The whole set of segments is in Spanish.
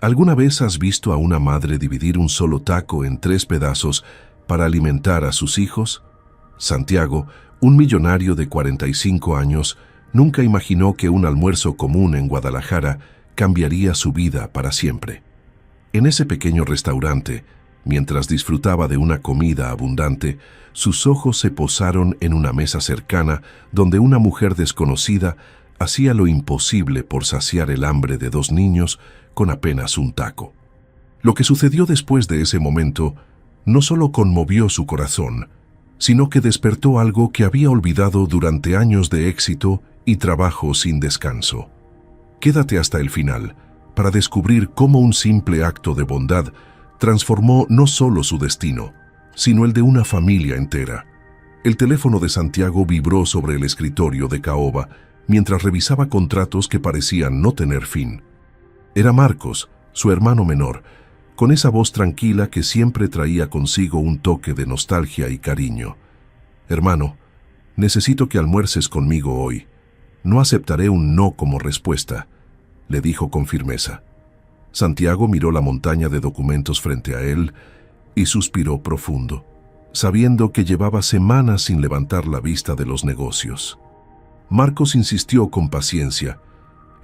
¿Alguna vez has visto a una madre dividir un solo taco en 3 pedazos para alimentar a sus hijos? Santiago, un millonario de 45 años, nunca imaginó que un almuerzo común en Guadalajara cambiaría su vida para siempre. En ese pequeño restaurante, mientras disfrutaba de una comida abundante, sus ojos se posaron en una mesa cercana donde una mujer desconocida hacía lo imposible por saciar el hambre de 2 niños con apenas un taco. Lo que sucedió después de ese momento no solo conmovió su corazón, sino que despertó algo que había olvidado durante años de éxito y trabajo sin descanso. Quédate hasta el final para descubrir cómo un simple acto de bondad transformó no solo su destino, sino el de una familia entera. El teléfono de Santiago vibró sobre el escritorio de caoba mientras revisaba contratos que parecían no tener fin. Era Marcos, su hermano menor, con esa voz tranquila que siempre traía consigo un toque de nostalgia y cariño. «Hermano, necesito que almuerces conmigo hoy. No aceptaré un no como respuesta», le dijo con firmeza. Santiago miró la montaña de documentos frente a él y suspiró profundo, sabiendo que llevaba semanas sin levantar la vista de los negocios. Marcos insistió con paciencia.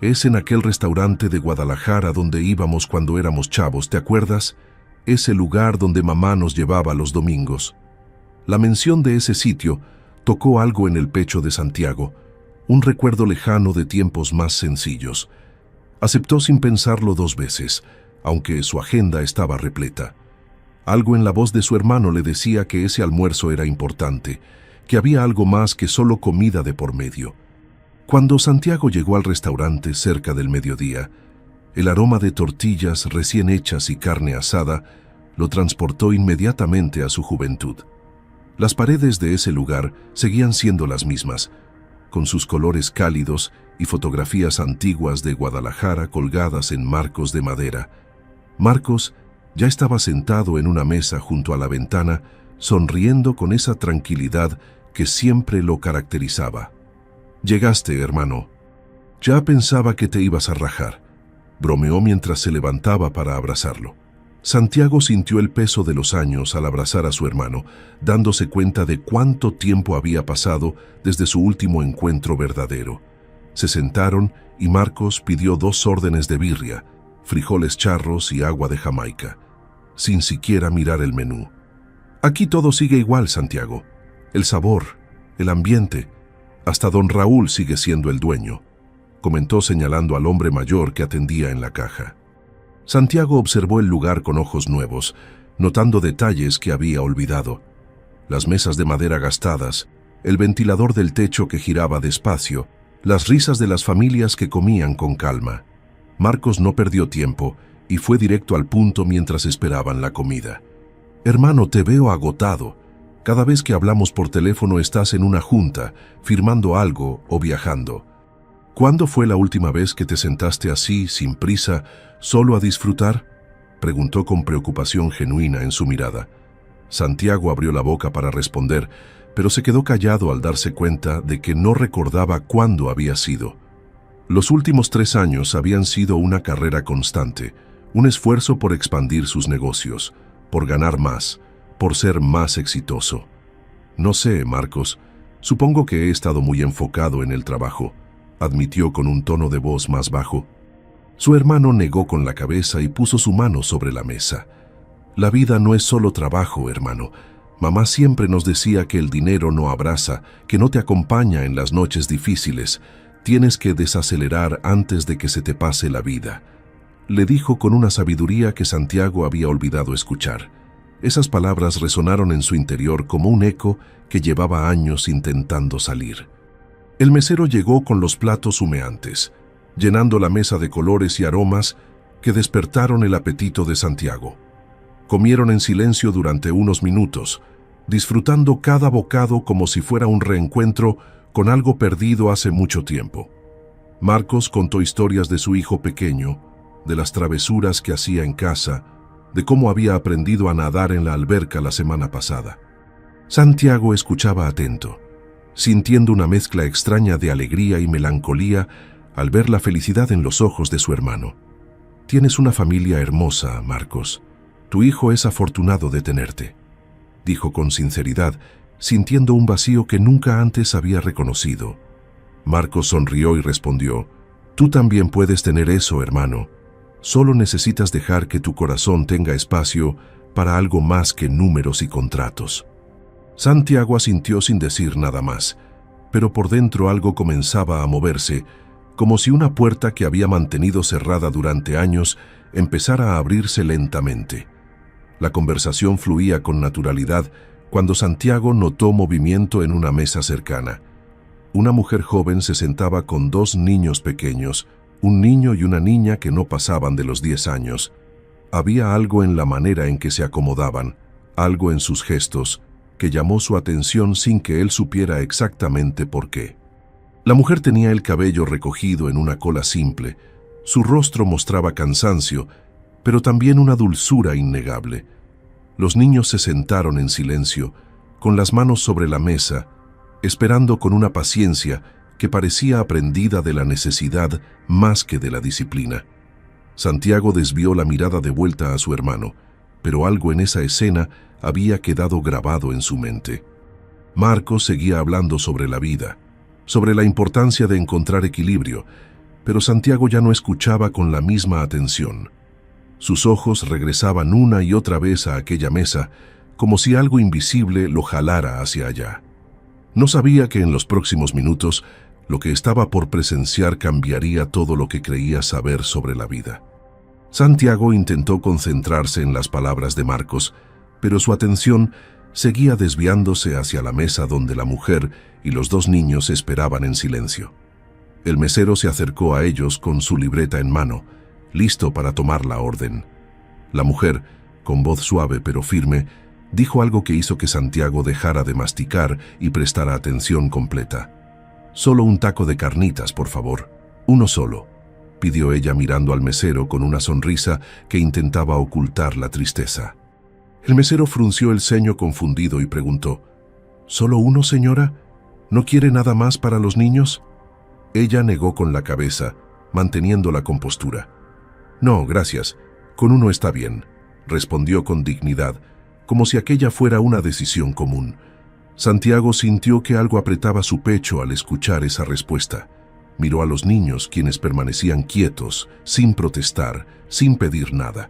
«Es en aquel restaurante de Guadalajara donde íbamos cuando éramos chavos, ¿te acuerdas? Ese lugar donde mamá nos llevaba los domingos». La mención de ese sitio tocó algo en el pecho de Santiago, un recuerdo lejano de tiempos más sencillos. Aceptó sin pensarlo 2 veces, aunque su agenda estaba repleta. Algo en la voz de su hermano le decía que ese almuerzo era importante, que había algo más que solo comida de por medio. Cuando Santiago llegó al restaurante cerca del mediodía, el aroma de tortillas recién hechas y carne asada lo transportó inmediatamente a su juventud. Las paredes de ese lugar seguían siendo las mismas, con sus colores cálidos y fotografías antiguas de Guadalajara colgadas en marcos de madera. Marcos ya estaba sentado en una mesa junto a la ventana, sonriendo con esa tranquilidad que siempre lo caracterizaba. «Llegaste, hermano. Ya pensaba que te ibas a rajar», bromeó mientras se levantaba para abrazarlo. Santiago sintió el peso de los años al abrazar a su hermano, dándose cuenta de cuánto tiempo había pasado desde su último encuentro verdadero. Se sentaron y Marcos pidió 2 órdenes de birria, frijoles charros y agua de Jamaica, sin siquiera mirar el menú. «Aquí todo sigue igual, Santiago. El sabor, el ambiente, hasta don Raúl sigue siendo el dueño», comentó señalando al hombre mayor que atendía en la caja. Santiago observó el lugar con ojos nuevos, notando detalles que había olvidado. Las mesas de madera gastadas, el ventilador del techo que giraba despacio, las risas de las familias que comían con calma. Marcos no perdió tiempo y fue directo al punto mientras esperaban la comida. «Hermano, te veo agotado. Cada vez que hablamos por teléfono estás en una junta, firmando algo o viajando. ¿Cuándo fue la última vez que te sentaste así, sin prisa, solo a disfrutar?», preguntó con preocupación genuina en su mirada. Santiago abrió la boca para responder, pero se quedó callado al darse cuenta de que no recordaba cuándo había sido. Los últimos 3 años habían sido una carrera constante, un esfuerzo por expandir sus negocios, por ganar más, por ser más exitoso. «No sé, Marcos, supongo que he estado muy enfocado en el trabajo», admitió con un tono de voz más bajo. Su hermano negó con la cabeza y puso su mano sobre la mesa. «La vida no es solo trabajo, hermano. Mamá siempre nos decía que el dinero no abraza, que no te acompaña en las noches difíciles. Tienes que desacelerar antes de que se te pase la vida», le dijo con una sabiduría que Santiago había olvidado escuchar. Esas palabras resonaron en su interior como un eco que llevaba años intentando salir. El mesero llegó con los platos humeantes, llenando la mesa de colores y aromas que despertaron el apetito de Santiago. Comieron en silencio durante unos minutos, disfrutando cada bocado como si fuera un reencuentro con algo perdido hace mucho tiempo. Marcos contó historias de su hijo pequeño, de las travesuras que hacía en casa, de cómo había aprendido a nadar en la alberca la semana pasada. Santiago escuchaba atento, sintiendo una mezcla extraña de alegría y melancolía al ver la felicidad en los ojos de su hermano. Tienes una familia hermosa, Marcos. Tu hijo es afortunado de tenerte, dijo con sinceridad, sintiendo un vacío que nunca antes había reconocido. Marcos sonrió y respondió: Tú también puedes tener eso, hermano. Solo necesitas dejar que tu corazón tenga espacio para algo más que números y contratos. Santiago asintió sin decir nada más, pero por dentro algo comenzaba a moverse, como si una puerta que había mantenido cerrada durante años empezara a abrirse lentamente. La conversación fluía con naturalidad cuando Santiago notó movimiento en una mesa cercana. Una mujer joven se sentaba con dos niños pequeños, un niño y una niña que no pasaban de los 10 años. Había algo en la manera en que se acomodaban, algo en sus gestos, que llamó su atención sin que él supiera exactamente por qué. La mujer tenía el cabello recogido en una cola simple, su rostro mostraba cansancio, pero también una dulzura innegable. Los niños se sentaron en silencio, con las manos sobre la mesa, esperando con una paciencia que parecía aprendida de la necesidad más que de la disciplina. Santiago desvió la mirada de vuelta a su hermano, pero algo en esa escena había quedado grabado en su mente. Marcos seguía hablando sobre la vida, sobre la importancia de encontrar equilibrio, pero Santiago ya no escuchaba con la misma atención. Sus ojos regresaban una y otra vez a aquella mesa, como si algo invisible lo jalara hacia allá. No sabía que en los próximos minutos lo que estaba por presenciar cambiaría todo lo que creía saber sobre la vida. Santiago intentó concentrarse en las palabras de Marcos, pero su atención seguía desviándose hacia la mesa donde la mujer y los dos niños esperaban en silencio. El mesero se acercó a ellos con su libreta en mano, listo para tomar la orden. La mujer, con voz suave pero firme, dijo algo que hizo que Santiago dejara de masticar y prestara atención completa. «Solo un taco de carnitas, por favor. Uno solo», pidió ella mirando al mesero con una sonrisa que intentaba ocultar la tristeza. El mesero frunció el ceño confundido y preguntó: «¿Solo uno, señora? ¿No quiere nada más para los niños?». Ella negó con la cabeza, manteniendo la compostura. «No, gracias. Con uno está bien», respondió con dignidad, como si aquella fuera una decisión común. Santiago sintió que algo apretaba su pecho al escuchar esa respuesta. Miró a los niños, quienes permanecían quietos, sin protestar, sin pedir nada.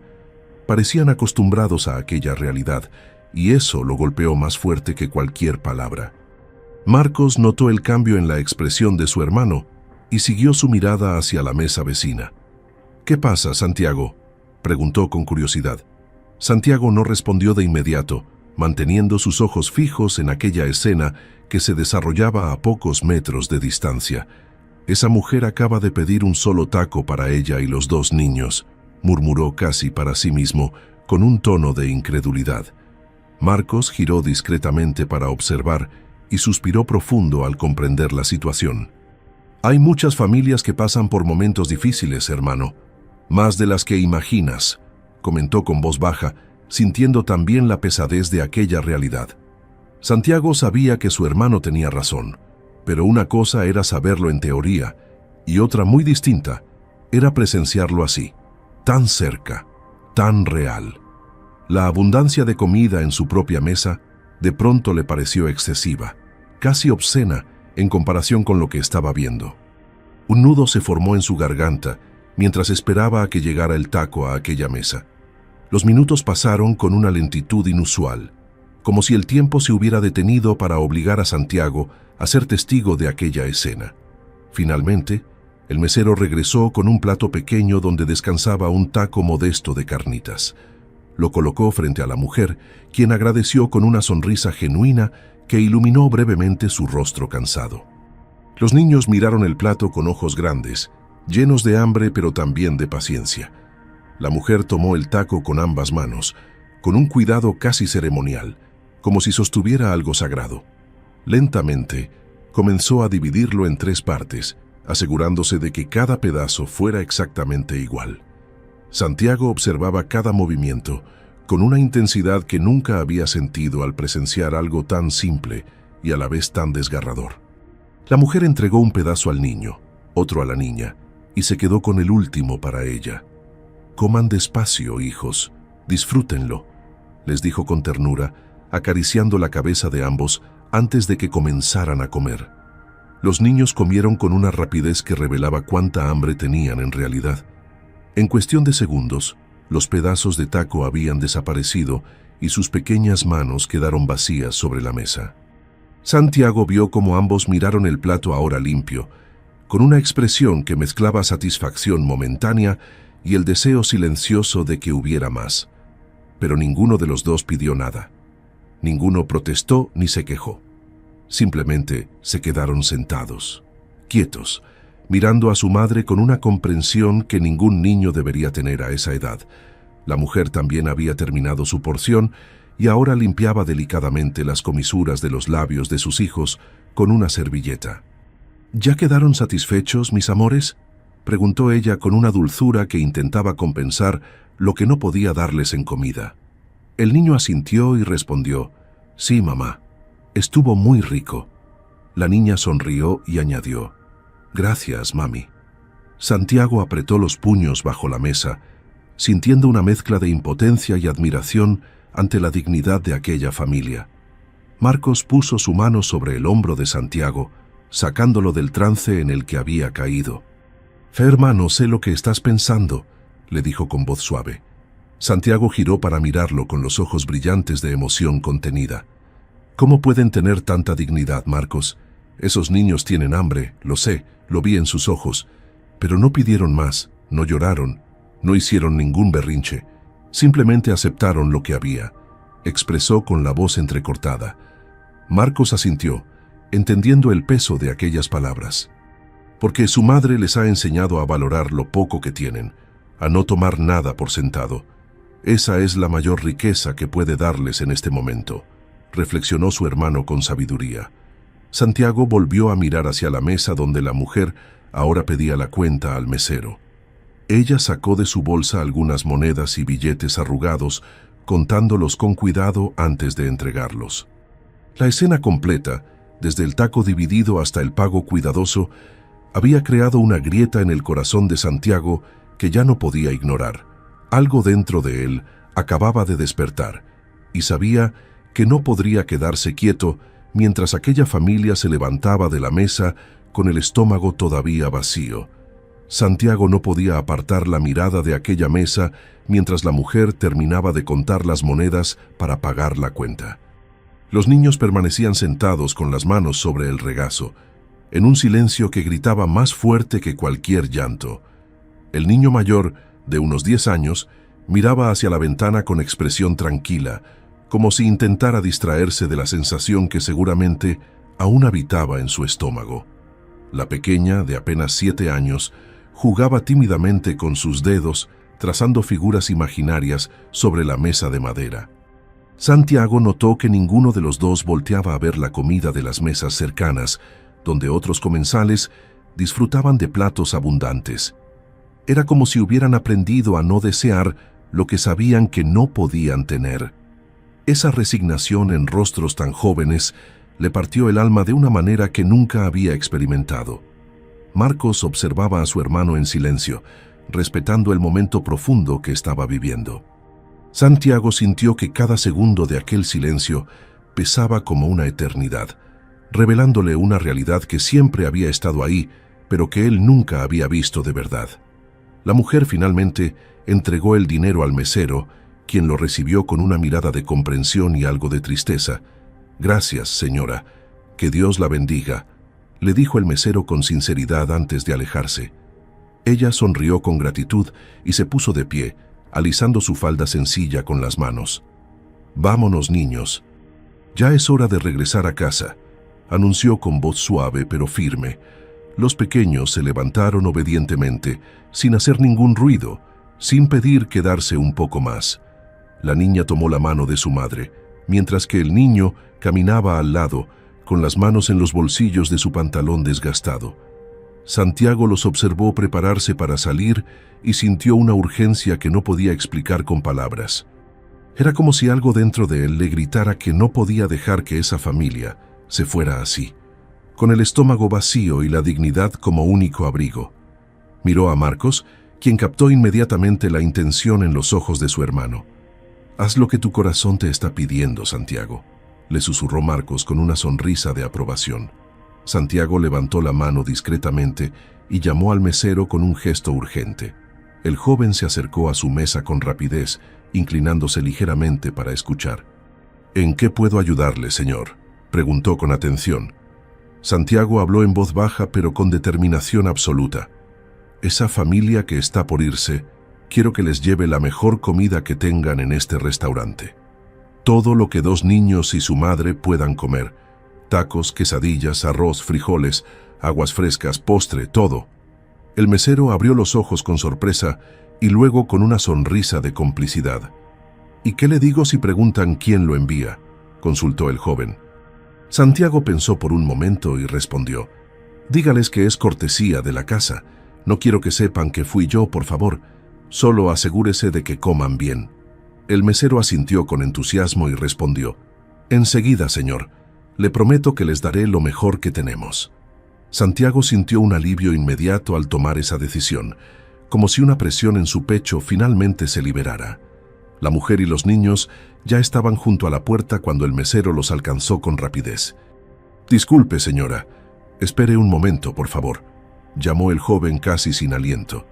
Parecían acostumbrados a aquella realidad, y eso lo golpeó más fuerte que cualquier palabra. Marcos notó el cambio en la expresión de su hermano y siguió su mirada hacia la mesa vecina. «¿Qué pasa, Santiago?», preguntó con curiosidad. Santiago no respondió de inmediato, manteniendo sus ojos fijos en aquella escena que se desarrollaba a pocos metros de distancia. «Esa mujer acaba de pedir un solo taco para ella y los dos niños», murmuró casi para sí mismo, con un tono de incredulidad. Marcos giró discretamente para observar y suspiró profundo al comprender la situación. «Hay muchas familias que pasan por momentos difíciles, hermano, más de las que imaginas», comentó con voz baja, sintiendo también la pesadez de aquella realidad. Santiago sabía que su hermano tenía razón, pero una cosa era saberlo en teoría, y otra muy distinta era presenciarlo así, tan cerca, tan real. La abundancia de comida en su propia mesa de pronto le pareció excesiva, casi obscena en comparación con lo que estaba viendo. Un nudo se formó en su garganta mientras esperaba a que llegara el taco a aquella mesa. Los minutos pasaron con una lentitud inusual, como si el tiempo se hubiera detenido para obligar a Santiago a ser testigo de aquella escena. Finalmente, el mesero regresó con un plato pequeño donde descansaba un taco modesto de carnitas. Lo colocó frente a la mujer, quien agradeció con una sonrisa genuina que iluminó brevemente su rostro cansado. Los niños miraron el plato con ojos grandes, llenos de hambre pero también de paciencia. La mujer tomó el taco con ambas manos, con un cuidado casi ceremonial, como si sostuviera algo sagrado. Lentamente, comenzó a dividirlo en 3 partes, asegurándose de que cada pedazo fuera exactamente igual. Santiago observaba cada movimiento con una intensidad que nunca había sentido al presenciar algo tan simple y a la vez tan desgarrador. La mujer entregó un pedazo al niño, otro a la niña, y se quedó con el último para ella. Coman despacio, hijos, disfrútenlo, les dijo con ternura, acariciando la cabeza de ambos antes de que comenzaran a comer. Los niños comieron con una rapidez que revelaba cuánta hambre tenían en realidad. En cuestión de segundos, los pedazos de taco habían desaparecido y sus pequeñas manos quedaron vacías sobre la mesa. Santiago vio cómo ambos miraron el plato ahora limpio, con una expresión que mezclaba satisfacción momentánea y el deseo silencioso de que hubiera más. Pero ninguno de los dos pidió nada. Ninguno protestó ni se quejó. Simplemente se quedaron sentados, quietos, mirando a su madre con una comprensión que ningún niño debería tener a esa edad. La mujer también había terminado su porción y ahora limpiaba delicadamente las comisuras de los labios de sus hijos con una servilleta. ¿Ya quedaron satisfechos, mis amores?, preguntó ella con una dulzura que intentaba compensar lo que no podía darles en comida. El niño asintió y respondió: «Sí, mamá, estuvo muy rico». La niña sonrió y añadió: «Gracias, mami». Santiago apretó los puños bajo la mesa, sintiendo una mezcla de impotencia y admiración ante la dignidad de aquella familia. Marcos puso su mano sobre el hombro de Santiago, sacándolo del trance en el que había caído. «Hermano, sé lo que estás pensando», le dijo con voz suave. Santiago giró para mirarlo con los ojos brillantes de emoción contenida. «¿Cómo pueden tener tanta dignidad, Marcos? Esos niños tienen hambre, lo sé, lo vi en sus ojos, pero no pidieron más, no lloraron, no hicieron ningún berrinche, simplemente aceptaron lo que había», expresó con la voz entrecortada. Marcos asintió, entendiendo el peso de aquellas palabras. Porque su madre les ha enseñado a valorar lo poco que tienen, a no tomar nada por sentado. Esa es la mayor riqueza que puede darles en este momento, reflexionó su hermano con sabiduría. Santiago volvió a mirar hacia la mesa donde la mujer ahora pedía la cuenta al mesero. Ella sacó de su bolsa algunas monedas y billetes arrugados, contándolos con cuidado antes de entregarlos. La escena completa, desde el taco dividido hasta el pago cuidadoso, había creado una grieta en el corazón de Santiago que ya no podía ignorar. Algo dentro de él acababa de despertar, y sabía que no podría quedarse quieto mientras aquella familia se levantaba de la mesa con el estómago todavía vacío. Santiago no podía apartar la mirada de aquella mesa mientras la mujer terminaba de contar las monedas para pagar la cuenta. Los niños permanecían sentados con las manos sobre el regazo, en un silencio que gritaba más fuerte que cualquier llanto. El niño mayor, de unos 10 años, miraba hacia la ventana con expresión tranquila, como si intentara distraerse de la sensación que seguramente aún habitaba en su estómago. La pequeña, de apenas 7 años, jugaba tímidamente con sus dedos, trazando figuras imaginarias sobre la mesa de madera. Santiago notó que ninguno de los dos volteaba a ver la comida de las mesas cercanas, donde otros comensales disfrutaban de platos abundantes. Era como si hubieran aprendido a no desear lo que sabían que no podían tener. Esa resignación en rostros tan jóvenes le partió el alma de una manera que nunca había experimentado. Marcos observaba a su hermano en silencio, respetando el momento profundo que estaba viviendo. Santiago sintió que cada segundo de aquel silencio pesaba como una eternidad, revelándole una realidad que siempre había estado ahí, pero que él nunca había visto de verdad. La mujer finalmente entregó el dinero al mesero, quien lo recibió con una mirada de comprensión y algo de tristeza. «Gracias, señora. Que Dios la bendiga», le dijo el mesero con sinceridad antes de alejarse. Ella sonrió con gratitud y se puso de pie, alisando su falda sencilla con las manos. «Vámonos, niños. Ya es hora de regresar a casa», anunció con voz suave pero firme. Los pequeños se levantaron obedientemente, sin hacer ningún ruido, sin pedir quedarse un poco más. La niña tomó la mano de su madre, mientras que el niño caminaba al lado, con las manos en los bolsillos de su pantalón desgastado. Santiago los observó prepararse para salir y sintió una urgencia que no podía explicar con palabras. Era como si algo dentro de él le gritara que no podía dejar que esa familia se fuera así, con el estómago vacío y la dignidad como único abrigo. Miró a Marcos, quien captó inmediatamente la intención en los ojos de su hermano. «Haz lo que tu corazón te está pidiendo, Santiago», le susurró Marcos con una sonrisa de aprobación. Santiago levantó la mano discretamente y llamó al mesero con un gesto urgente. El joven se acercó a su mesa con rapidez, inclinándose ligeramente para escuchar. «¿En qué puedo ayudarle, señor?», preguntó con atención. Santiago habló en voz baja pero con determinación absoluta. «Esa familia que está por irse, quiero que les lleve la mejor comida que tengan en este restaurante. Todo lo que 2 niños y su madre puedan comer. Tacos, quesadillas, arroz, frijoles, aguas frescas, postre, todo». El mesero abrió los ojos con sorpresa y luego con una sonrisa de complicidad. «¿Y qué le digo si preguntan quién lo envía?», consultó el joven. Santiago pensó por un momento y respondió: «Dígales que es cortesía de la casa. No quiero que sepan que fui yo, por favor. Solo asegúrese de que coman bien». El mesero asintió con entusiasmo y respondió: «Enseguida, señor. Le prometo que les daré lo mejor que tenemos». Santiago sintió un alivio inmediato al tomar esa decisión, como si una presión en su pecho finalmente se liberara. La mujer y los niños ya estaban junto a la puerta cuando el mesero los alcanzó con rapidez. «Disculpe, señora. Espere un momento, por favor», llamó el joven casi sin aliento.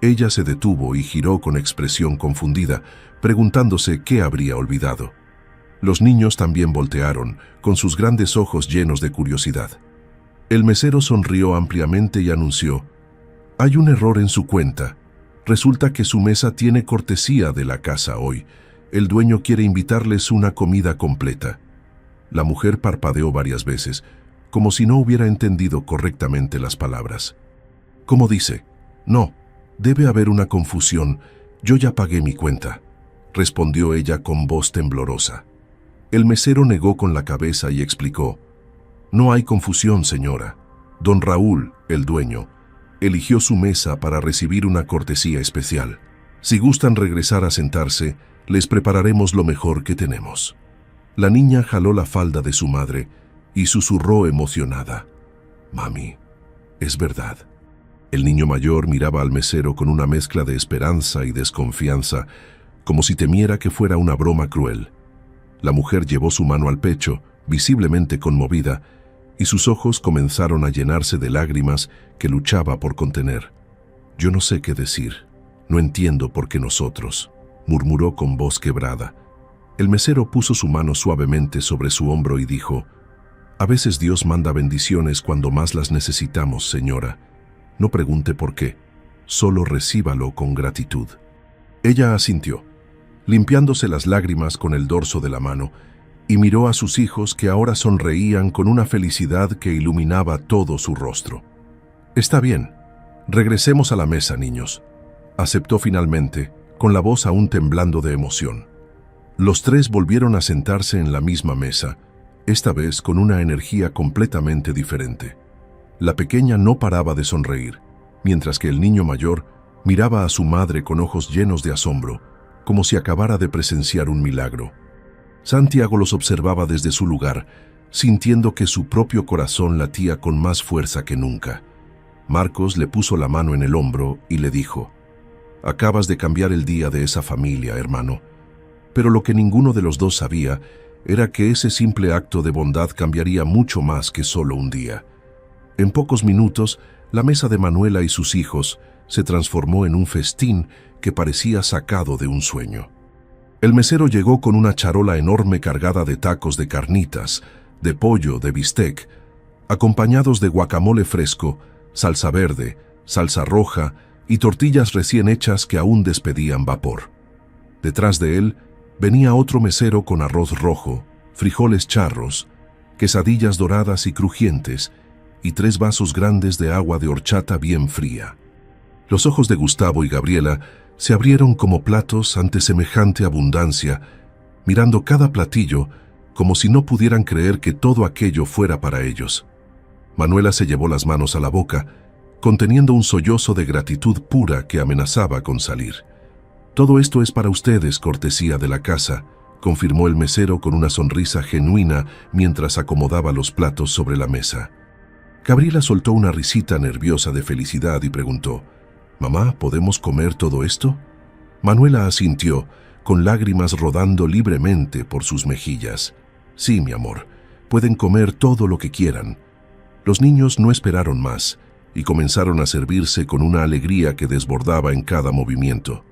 Ella se detuvo y giró con expresión confundida, preguntándose qué habría olvidado. Los niños también voltearon, con sus grandes ojos llenos de curiosidad. El mesero sonrió ampliamente y anunció: «Hay un error en su cuenta. Resulta que su mesa tiene cortesía de la casa hoy. El dueño quiere invitarles una comida completa». La mujer parpadeó varias veces, como si no hubiera entendido correctamente las palabras. «¿Cómo dice? No, debe haber una confusión. Yo ya pagué mi cuenta», respondió ella con voz temblorosa. El mesero negó con la cabeza y explicó: «No hay confusión, señora. Don Raúl, el dueño, eligió su mesa para recibir una cortesía especial. Si gustan regresar a sentarse, les prepararemos lo mejor que tenemos». La niña jaló la falda de su madre y susurró emocionada: «Mami, es verdad». El niño mayor miraba al mesero con una mezcla de esperanza y desconfianza, como si temiera que fuera una broma cruel. La mujer llevó su mano al pecho, visiblemente conmovida, y sus ojos comenzaron a llenarse de lágrimas que luchaba por contener. «Yo no sé qué decir. No entiendo por qué nosotros», murmuró con voz quebrada. El mesero puso su mano suavemente sobre su hombro y dijo: «A veces Dios manda bendiciones cuando más las necesitamos, señora. No pregunte por qué, solo recíbalo con gratitud». Ella asintió, limpiándose las lágrimas con el dorso de la mano, y miró a sus hijos que ahora sonreían con una felicidad que iluminaba todo su rostro. «Está bien, regresemos a la mesa, niños», aceptó finalmente, con la voz aún temblando de emoción. Los 3 volvieron a sentarse en la misma mesa, esta vez con una energía completamente diferente. La pequeña no paraba de sonreír, mientras que el niño mayor miraba a su madre con ojos llenos de asombro, como si acabara de presenciar un milagro. Santiago los observaba desde su lugar, sintiendo que su propio corazón latía con más fuerza que nunca. Marcos le puso la mano en el hombro y le dijo: «Acabas de cambiar el día de esa familia, hermano». Pero lo que ninguno de los dos sabía era que ese simple acto de bondad cambiaría mucho más que solo un día. En pocos minutos, la mesa de Manuela y sus hijos se transformó en un festín que parecía sacado de un sueño. El mesero llegó con una charola enorme cargada de tacos de carnitas, de pollo, de bistec, acompañados de guacamole fresco, salsa verde, salsa roja y tortillas recién hechas que aún despedían vapor. Detrás de él venía otro mesero con arroz rojo, frijoles charros, quesadillas doradas y crujientes, y 3 vasos grandes de agua de horchata bien fría. Los ojos de Gustavo y Gabriela se abrieron como platos ante semejante abundancia, mirando cada platillo como si no pudieran creer que todo aquello fuera para ellos. Manuela se llevó las manos a la boca, conteniendo un sollozo de gratitud pura que amenazaba con salir. «Todo esto es para ustedes, cortesía de la casa», confirmó el mesero con una sonrisa genuina mientras acomodaba los platos sobre la mesa. Gabriela soltó una risita nerviosa de felicidad y preguntó: «Mamá, ¿podemos comer todo esto?» Manuela asintió, con lágrimas rodando libremente por sus mejillas. «Sí, mi amor, pueden comer todo lo que quieran». Los niños no esperaron más y comenzaron a servirse con una alegría que desbordaba en cada movimiento.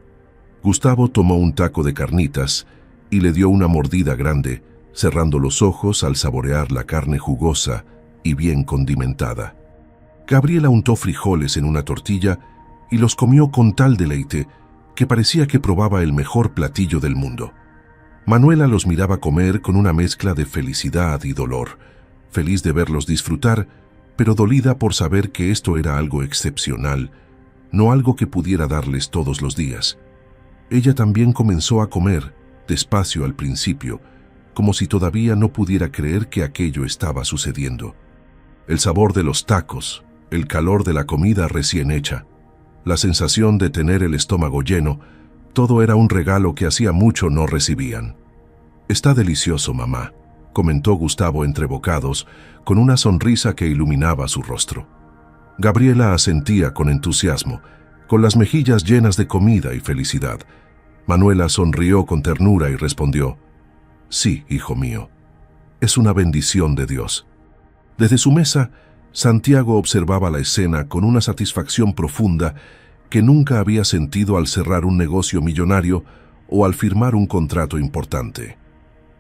Gustavo tomó un taco de carnitas y le dio una mordida grande, cerrando los ojos al saborear la carne jugosa y bien condimentada. Gabriela untó frijoles en una tortilla y los comió con tal deleite que parecía que probaba el mejor platillo del mundo. Manuela los miraba comer con una mezcla de felicidad y dolor, feliz de verlos disfrutar, pero dolida por saber que esto era algo excepcional, no algo que pudiera darles todos los días. Ella también comenzó a comer, despacio al principio, como si todavía no pudiera creer que aquello estaba sucediendo. El sabor de los tacos, el calor de la comida recién hecha, la sensación de tener el estómago lleno, todo era un regalo que hacía mucho no recibían. «Está delicioso, mamá», comentó Gustavo entre bocados, con una sonrisa que iluminaba su rostro. Gabriela asentía con entusiasmo, con las mejillas llenas de comida y felicidad. Manuela sonrió con ternura y respondió: «Sí, hijo mío, es una bendición de Dios». Desde su mesa, Santiago observaba la escena con una satisfacción profunda que nunca había sentido al cerrar un negocio millonario o al firmar un contrato importante.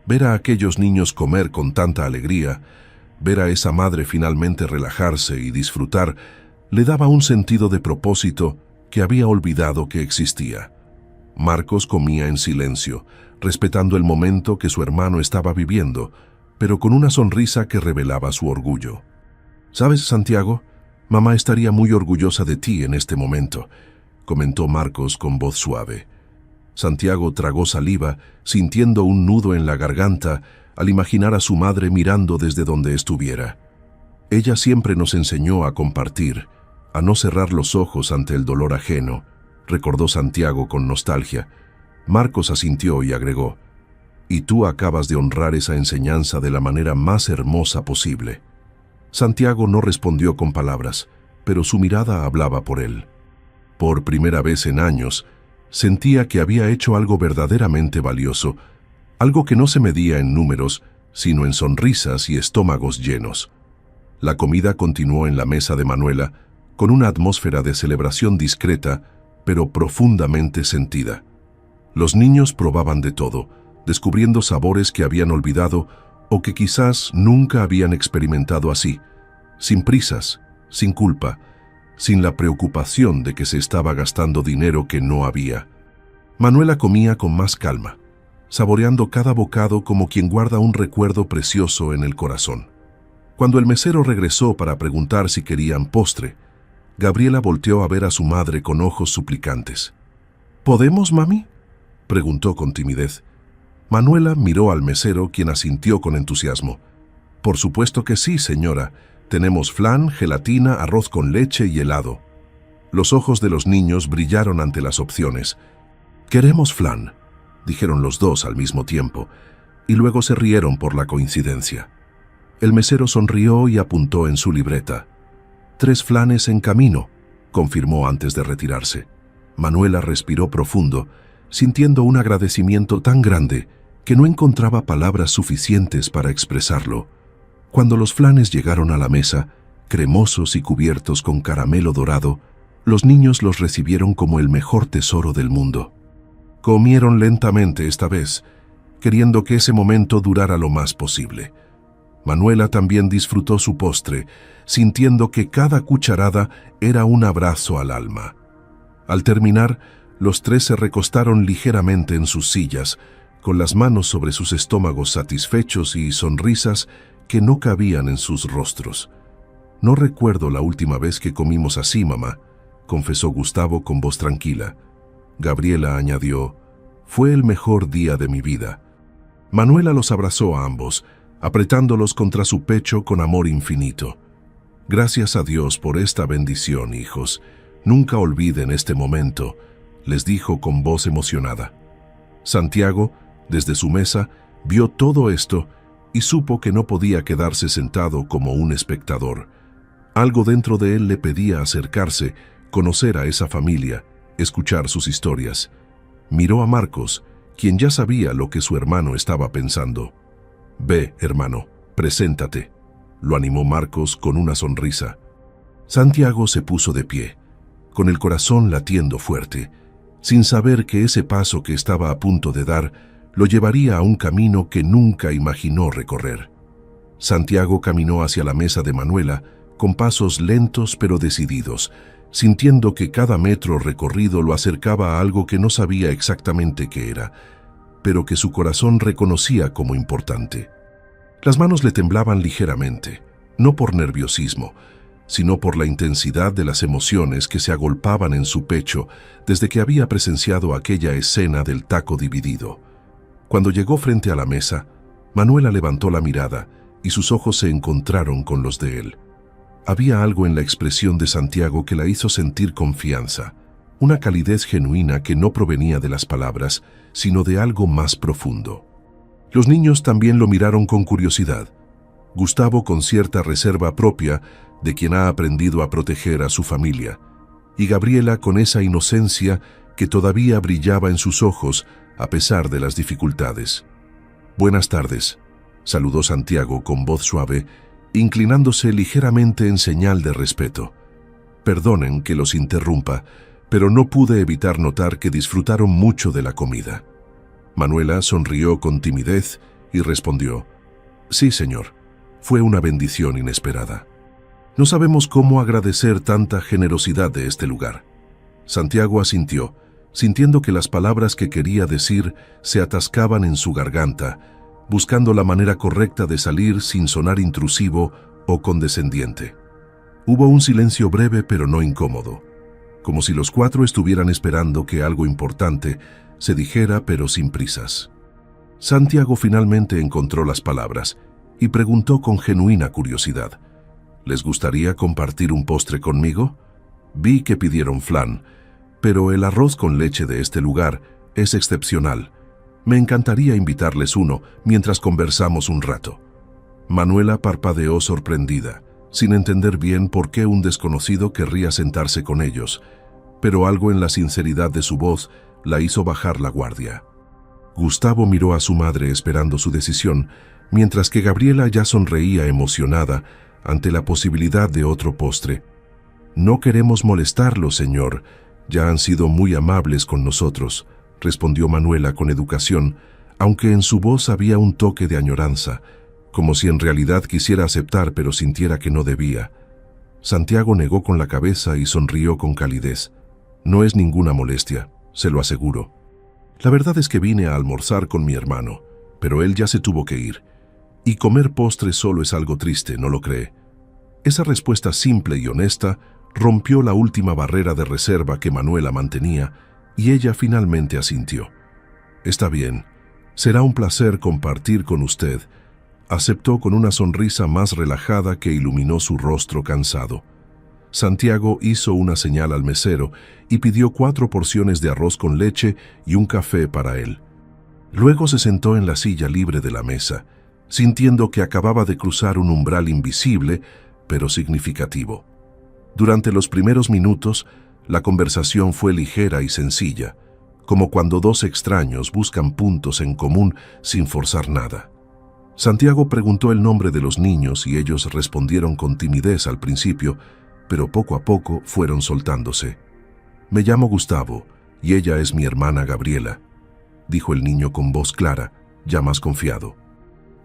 Ver a aquellos niños comer con tanta alegría, ver a esa madre finalmente relajarse y disfrutar, le daba un sentido de propósito que había olvidado que existía. Marcos comía en silencio, respetando el momento que su hermano estaba viviendo, pero con una sonrisa que revelaba su orgullo. «¿Sabes, Santiago? Mamá estaría muy orgullosa de ti en este momento», comentó Marcos con voz suave. Santiago tragó saliva, sintiendo un nudo en la garganta al imaginar a su madre mirando desde donde estuviera. Ella siempre nos enseñó a compartir, a no cerrar los ojos ante el dolor ajeno, recordó Santiago con nostalgia. Marcos asintió y agregó: «Y tú acabas de honrar esa enseñanza de la manera más hermosa posible». Santiago no respondió con palabras, pero su mirada hablaba por él. Por primera vez en años, sentía que había hecho algo verdaderamente valioso, algo que no se medía en números, sino en sonrisas y estómagos llenos. La comida continuó en la mesa de Manuela, con una atmósfera de celebración discreta, pero profundamente sentida. Los niños probaban de todo, descubriendo sabores que habían olvidado o que quizás nunca habían experimentado así, sin prisas, sin culpa, sin la preocupación de que se estaba gastando dinero que no había. Manuela comía con más calma, saboreando cada bocado como quien guarda un recuerdo precioso en el corazón. Cuando el mesero regresó para preguntar si querían postre, Gabriela volteó a ver a su madre con ojos suplicantes. «¿Podemos, mami?», preguntó con timidez. Manuela miró al mesero, quien asintió con entusiasmo. «Por supuesto que sí, señora. Tenemos flan, gelatina, arroz con leche y helado». Los ojos de los niños brillaron ante las opciones. «Queremos flan», dijeron los dos al mismo tiempo, y luego se rieron por la coincidencia. El mesero sonrió y apuntó en su libreta. «3 flanes en camino», confirmó antes de retirarse. Manuela respiró profundo, sintiendo un agradecimiento tan grande que no encontraba palabras suficientes para expresarlo. Cuando los flanes llegaron a la mesa, cremosos y cubiertos con caramelo dorado, los niños los recibieron como el mejor tesoro del mundo. Comieron lentamente esta vez, queriendo que ese momento durara lo más posible. Manuela también disfrutó su postre, sintiendo que cada cucharada era un abrazo al alma. Al terminar, los 3 se recostaron ligeramente en sus sillas, con las manos sobre sus estómagos satisfechos y sonrisas que no cabían en sus rostros. «No recuerdo la última vez que comimos así, mamá», confesó Gustavo con voz tranquila. Gabriela añadió: «Fue el mejor día de mi vida». Manuela los abrazó a ambos, apretándolos contra su pecho con amor infinito. «Gracias a Dios por esta bendición, hijos. Nunca olviden este momento», les dijo con voz emocionada. Santiago, desde su mesa, vio todo esto y supo que no podía quedarse sentado como un espectador. Algo dentro de él le pedía acercarse, conocer a esa familia, escuchar sus historias. Miró a Marcos, quien ya sabía lo que su hermano estaba pensando. «Ve, hermano, preséntate», lo animó Marcos con una sonrisa. Santiago se puso de pie, con el corazón latiendo fuerte, sin saber que ese paso que estaba a punto de dar lo llevaría a un camino que nunca imaginó recorrer. Santiago caminó hacia la mesa de Manuela con pasos lentos pero decididos, sintiendo que cada metro recorrido lo acercaba a algo que no sabía exactamente qué era, pero que su corazón reconocía como importante. Las manos le temblaban ligeramente, no por nerviosismo, sino por la intensidad de las emociones que se agolpaban en su pecho desde que había presenciado aquella escena del taco dividido. Cuando llegó frente a la mesa, Manuela levantó la mirada y sus ojos se encontraron con los de él. Había algo en la expresión de Santiago que la hizo sentir confianza, una calidez genuina que no provenía de las palabras, sino de algo más profundo. Los niños también lo miraron con curiosidad. Gustavo con cierta reserva propia de quien ha aprendido a proteger a su familia, y Gabriela con esa inocencia que todavía brillaba en sus ojos a pesar de las dificultades. «Buenas tardes», saludó Santiago con voz suave, inclinándose ligeramente en señal de respeto. «Perdonen que los interrumpa, pero no pude evitar notar que disfrutaron mucho de la comida». Manuela sonrió con timidez y respondió: «Sí, señor, fue una bendición inesperada. No sabemos cómo agradecer tanta generosidad de este lugar». Santiago asintió, sintiendo que las palabras que quería decir se atascaban en su garganta, buscando la manera correcta de salir sin sonar intrusivo o condescendiente. Hubo un silencio breve pero no incómodo, como si los cuatro estuvieran esperando que algo importante se dijera pero sin prisas. Santiago finalmente encontró las palabras y preguntó con genuina curiosidad: «¿Les gustaría compartir un postre conmigo? Vi que pidieron flan, pero el arroz con leche de este lugar es excepcional. Me encantaría invitarles uno mientras conversamos un rato». Manuela parpadeó sorprendida, sin entender bien por qué un desconocido querría sentarse con ellos, pero algo en la sinceridad de su voz la hizo bajar la guardia. Gustavo miró a su madre esperando su decisión, mientras que Gabriela ya sonreía emocionada ante la posibilidad de otro postre. «No queremos molestarlo, señor. Ya han sido muy amables con nosotros», respondió Manuela con educación, aunque en su voz había un toque de añoranza, como si en realidad quisiera aceptar pero sintiera que no debía. Santiago negó con la cabeza y sonrió con calidez. «No es ninguna molestia, se lo aseguro. La verdad es que vine a almorzar con mi hermano, pero él ya se tuvo que ir. Y comer postre solo es algo triste, ¿no lo cree?». Esa respuesta simple y honesta rompió la última barrera de reserva que Manuela mantenía, y ella finalmente asintió. «Está bien, será un placer compartir con usted», aceptó con una sonrisa más relajada que iluminó su rostro cansado. Santiago hizo una señal al mesero y pidió 4 porciones de arroz con leche y un café para él. Luego se sentó en la silla libre de la mesa, sintiendo que acababa de cruzar un umbral invisible, pero significativo. Durante los primeros minutos, la conversación fue ligera y sencilla, como cuando dos extraños buscan puntos en común sin forzar nada. Santiago preguntó el nombre de los niños y ellos respondieron con timidez al principio, pero poco a poco fueron soltándose. «Me llamo Gustavo y ella es mi hermana Gabriela», dijo el niño con voz clara, ya más confiado.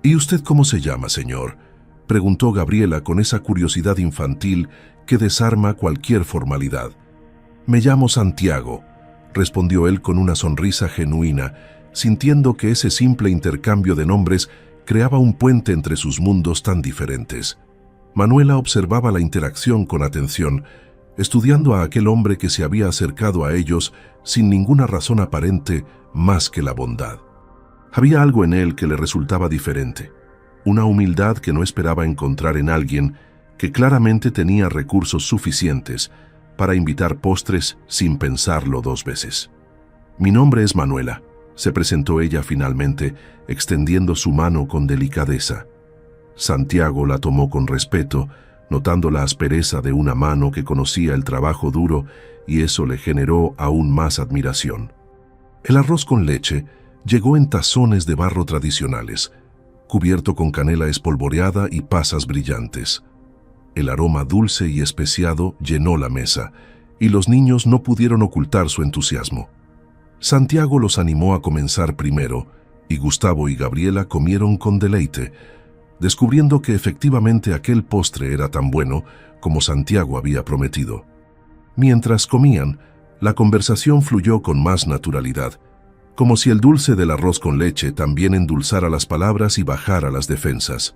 «¿Y usted cómo se llama, señor?», preguntó Gabriela con esa curiosidad infantil que desarma cualquier formalidad. «Me llamo Santiago», respondió él con una sonrisa genuina, sintiendo que ese simple intercambio de nombres creaba un puente entre sus mundos tan diferentes. Manuela observaba la interacción con atención, estudiando a aquel hombre que se había acercado a ellos sin ninguna razón aparente más que la bondad. Había algo en él que le resultaba diferente, una humildad que no esperaba encontrar en alguien que claramente tenía recursos suficientes para invitar postres sin pensarlo 2 veces. «Mi nombre es Manuela», se presentó ella finalmente, extendiendo su mano con delicadeza. Santiago la tomó con respeto, notando la aspereza de una mano que conocía el trabajo duro, y eso le generó aún más admiración. El arroz con leche llegó en tazones de barro tradicionales, cubierto con canela espolvoreada y pasas brillantes. El aroma dulce y especiado llenó la mesa, y los niños no pudieron ocultar su entusiasmo. Santiago los animó a comenzar primero, y Gustavo y Gabriela comieron con deleite, descubriendo que efectivamente aquel postre era tan bueno como Santiago había prometido. Mientras comían, la conversación fluyó con más naturalidad, como si el dulce del arroz con leche también endulzara las palabras y bajara las defensas.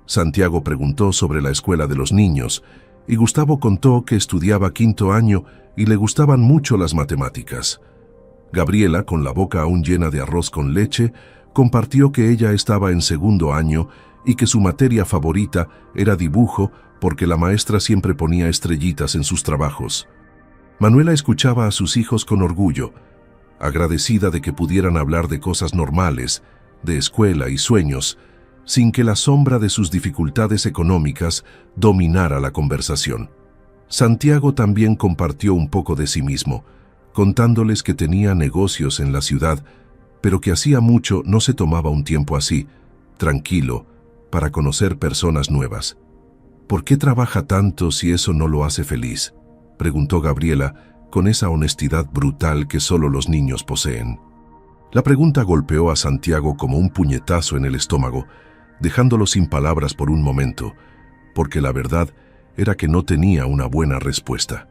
Santiago preguntó sobre la escuela de los niños, y Gustavo contó que estudiaba 5º año y le gustaban mucho las matemáticas. Gabriela, con la boca aún llena de arroz con leche, compartió que ella estaba en 2º año y que su materia favorita era dibujo porque la maestra siempre ponía estrellitas en sus trabajos. Manuela escuchaba a sus hijos con orgullo, agradecida de que pudieran hablar de cosas normales, de escuela y sueños, sin que la sombra de sus dificultades económicas dominara la conversación. Santiago también compartió un poco de sí mismo, contándoles que tenía negocios en la ciudad, pero que hacía mucho no se tomaba un tiempo así, tranquilo, para conocer personas nuevas. ¿Por qué trabaja tanto si eso no lo hace feliz?, preguntó Gabriela, con esa honestidad brutal que solo los niños poseen. La pregunta golpeó a Santiago como un puñetazo en el estómago, dejándolo sin palabras por un momento, porque la verdad era que no tenía una buena respuesta.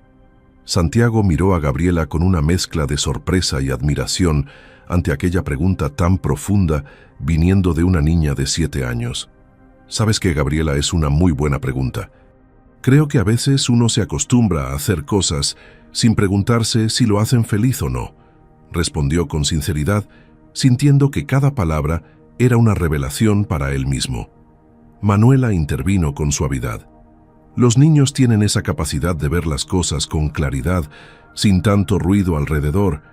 Santiago miró a Gabriela con una mezcla de sorpresa y admiración ante aquella pregunta tan profunda viniendo de una niña de 7 años. «Sabes que, Gabriela, es una muy buena pregunta. Creo que a veces uno se acostumbra a hacer cosas sin preguntarse si lo hacen feliz o no», respondió con sinceridad, sintiendo que cada palabra era una revelación para él mismo. Manuela intervino con suavidad. Los niños tienen esa capacidad de ver las cosas con claridad, sin tanto ruido alrededor.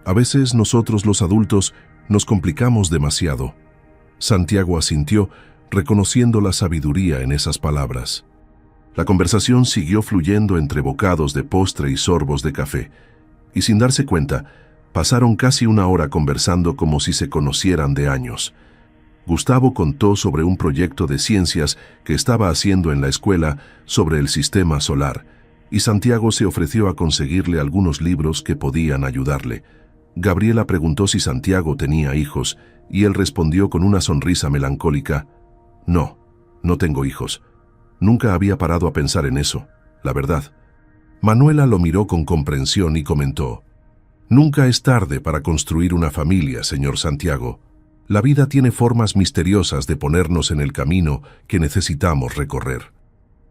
A veces nosotros los adultos nos complicamos demasiado. Santiago asintió, reconociendo la sabiduría en esas palabras. La conversación siguió fluyendo entre bocados de postre y sorbos de café, y sin darse cuenta, pasaron casi 1 hora conversando como si se conocieran de años. Gustavo contó sobre un proyecto de ciencias que estaba haciendo en la escuela sobre el sistema solar, y Santiago se ofreció a conseguirle algunos libros que podían ayudarle. Gabriela preguntó si Santiago tenía hijos, y él respondió con una sonrisa melancólica: «No, no tengo hijos. Nunca había parado a pensar en eso, la verdad». Manuela lo miró con comprensión y comentó: «Nunca es tarde para construir una familia, señor Santiago. La vida tiene formas misteriosas de ponernos en el camino que necesitamos recorrer».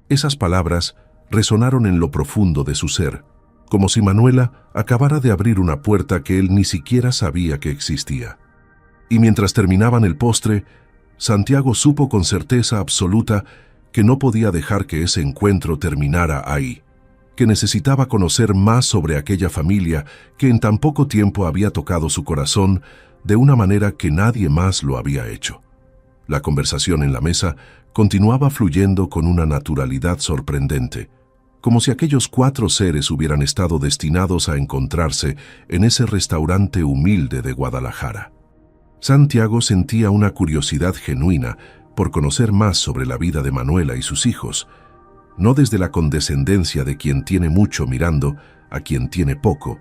Esas palabras resonaron en lo profundo de su ser, como si Manuela acabara de abrir una puerta que él ni siquiera sabía que existía. Y mientras terminaban el postre, Santiago supo con certeza absoluta que no podía dejar que ese encuentro terminara ahí, que necesitaba conocer más sobre aquella familia que en tan poco tiempo había tocado su corazón de una manera que nadie más lo había hecho. La conversación en la mesa continuaba fluyendo con una naturalidad sorprendente, como si aquellos 4 seres hubieran estado destinados a encontrarse en ese restaurante humilde de Guadalajara. Santiago sentía una curiosidad genuina por conocer más sobre la vida de Manuela y sus hijos, no desde la condescendencia de quien tiene mucho mirando a quien tiene poco,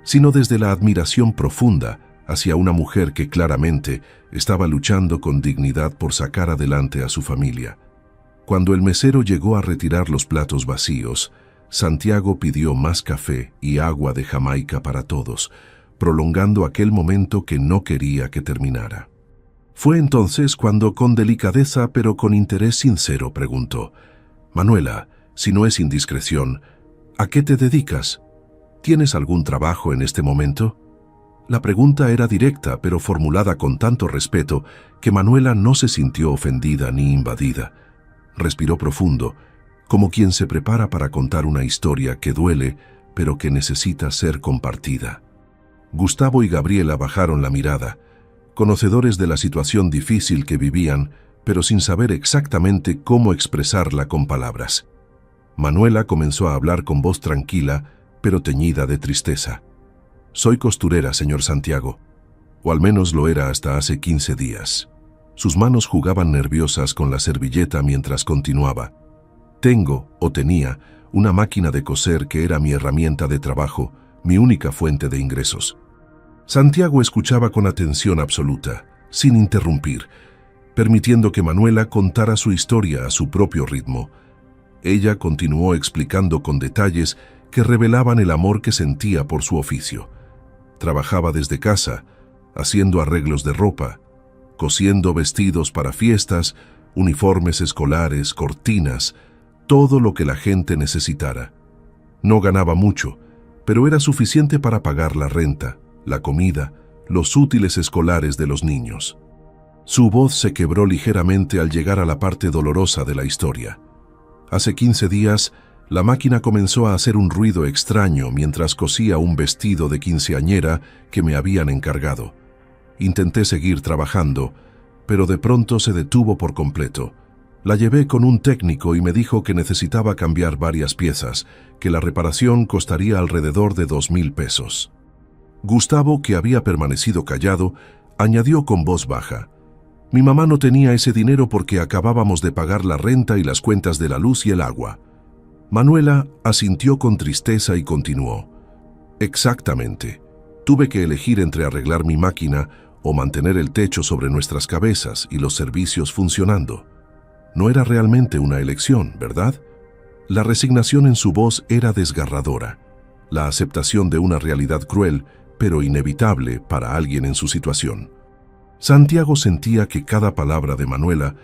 sino desde la admiración profunda hacia una mujer que claramente estaba luchando con dignidad por sacar adelante a su familia. Cuando el mesero llegó a retirar los platos vacíos, Santiago pidió más café y agua de Jamaica para todos, prolongando aquel momento que no quería que terminara. Fue entonces cuando, con delicadeza pero con interés sincero, preguntó: «Manuela, si no es indiscreción, ¿a qué te dedicas? ¿Tienes algún trabajo en este momento?». La pregunta era directa, pero formulada con tanto respeto que Manuela no se sintió ofendida ni invadida. Respiró profundo, como quien se prepara para contar una historia que duele, pero que necesita ser compartida. Gustavo y Gabriela bajaron la mirada, conocedores de la situación difícil que vivían, pero sin saber exactamente cómo expresarla con palabras. Manuela comenzó a hablar con voz tranquila, pero teñida de tristeza. Soy costurera, señor Santiago, o al menos lo era hasta hace 15 días. Sus manos jugaban nerviosas con la servilleta mientras continuaba. Tengo, o tenía, una máquina de coser que era mi herramienta de trabajo, mi única fuente de ingresos. Santiago escuchaba con atención absoluta, sin interrumpir, permitiendo que Manuela contara su historia a su propio ritmo. Ella continuó explicando con detalles que revelaban el amor que sentía por su oficio. Trabajaba desde casa, haciendo arreglos de ropa, cosiendo vestidos para fiestas, uniformes escolares, cortinas, todo lo que la gente necesitara. No ganaba mucho, pero era suficiente para pagar la renta, la comida, los útiles escolares de los niños. Su voz se quebró ligeramente al llegar a la parte dolorosa de la historia. Hace 15 días, la máquina comenzó a hacer un ruido extraño mientras cosía un vestido de quinceañera que me habían encargado. Intenté seguir trabajando, pero de pronto se detuvo por completo. La llevé con un técnico y me dijo que necesitaba cambiar varias piezas, que la reparación costaría alrededor de 2,000 pesos. Gustavo, que había permanecido callado, añadió con voz baja: Mi mamá no tenía ese dinero porque acabábamos de pagar la renta y las cuentas de la luz y el agua. Manuela asintió con tristeza y continuó: Exactamente. Tuve que elegir entre arreglar mi máquina o mantener el techo sobre nuestras cabezas y los servicios funcionando. No era realmente una elección, ¿verdad? La resignación en su voz era desgarradora, la aceptación de una realidad cruel, pero inevitable para alguien en su situación. Santiago sentía que cada palabra de Manuela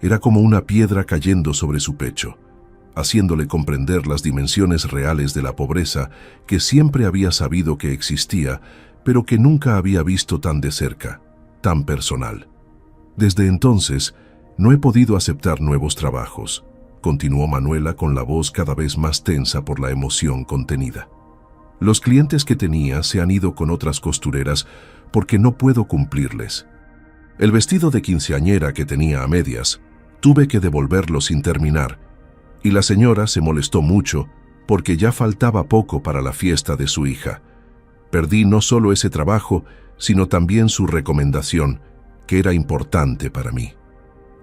era como una piedra cayendo sobre su pecho, haciéndole comprender las dimensiones reales de la pobreza que siempre había sabido que existía, pero que nunca había visto tan de cerca, tan personal. Desde entonces, no he podido aceptar nuevos trabajos, continuó Manuela con la voz cada vez más tensa por la emoción contenida. Los clientes que tenía se han ido con otras costureras porque no puedo cumplirles. El vestido de quinceañera que tenía a medias, tuve que devolverlo sin terminar, y la señora se molestó mucho porque ya faltaba poco para la fiesta de su hija. Perdí no solo ese trabajo, sino también su recomendación, que era importante para mí.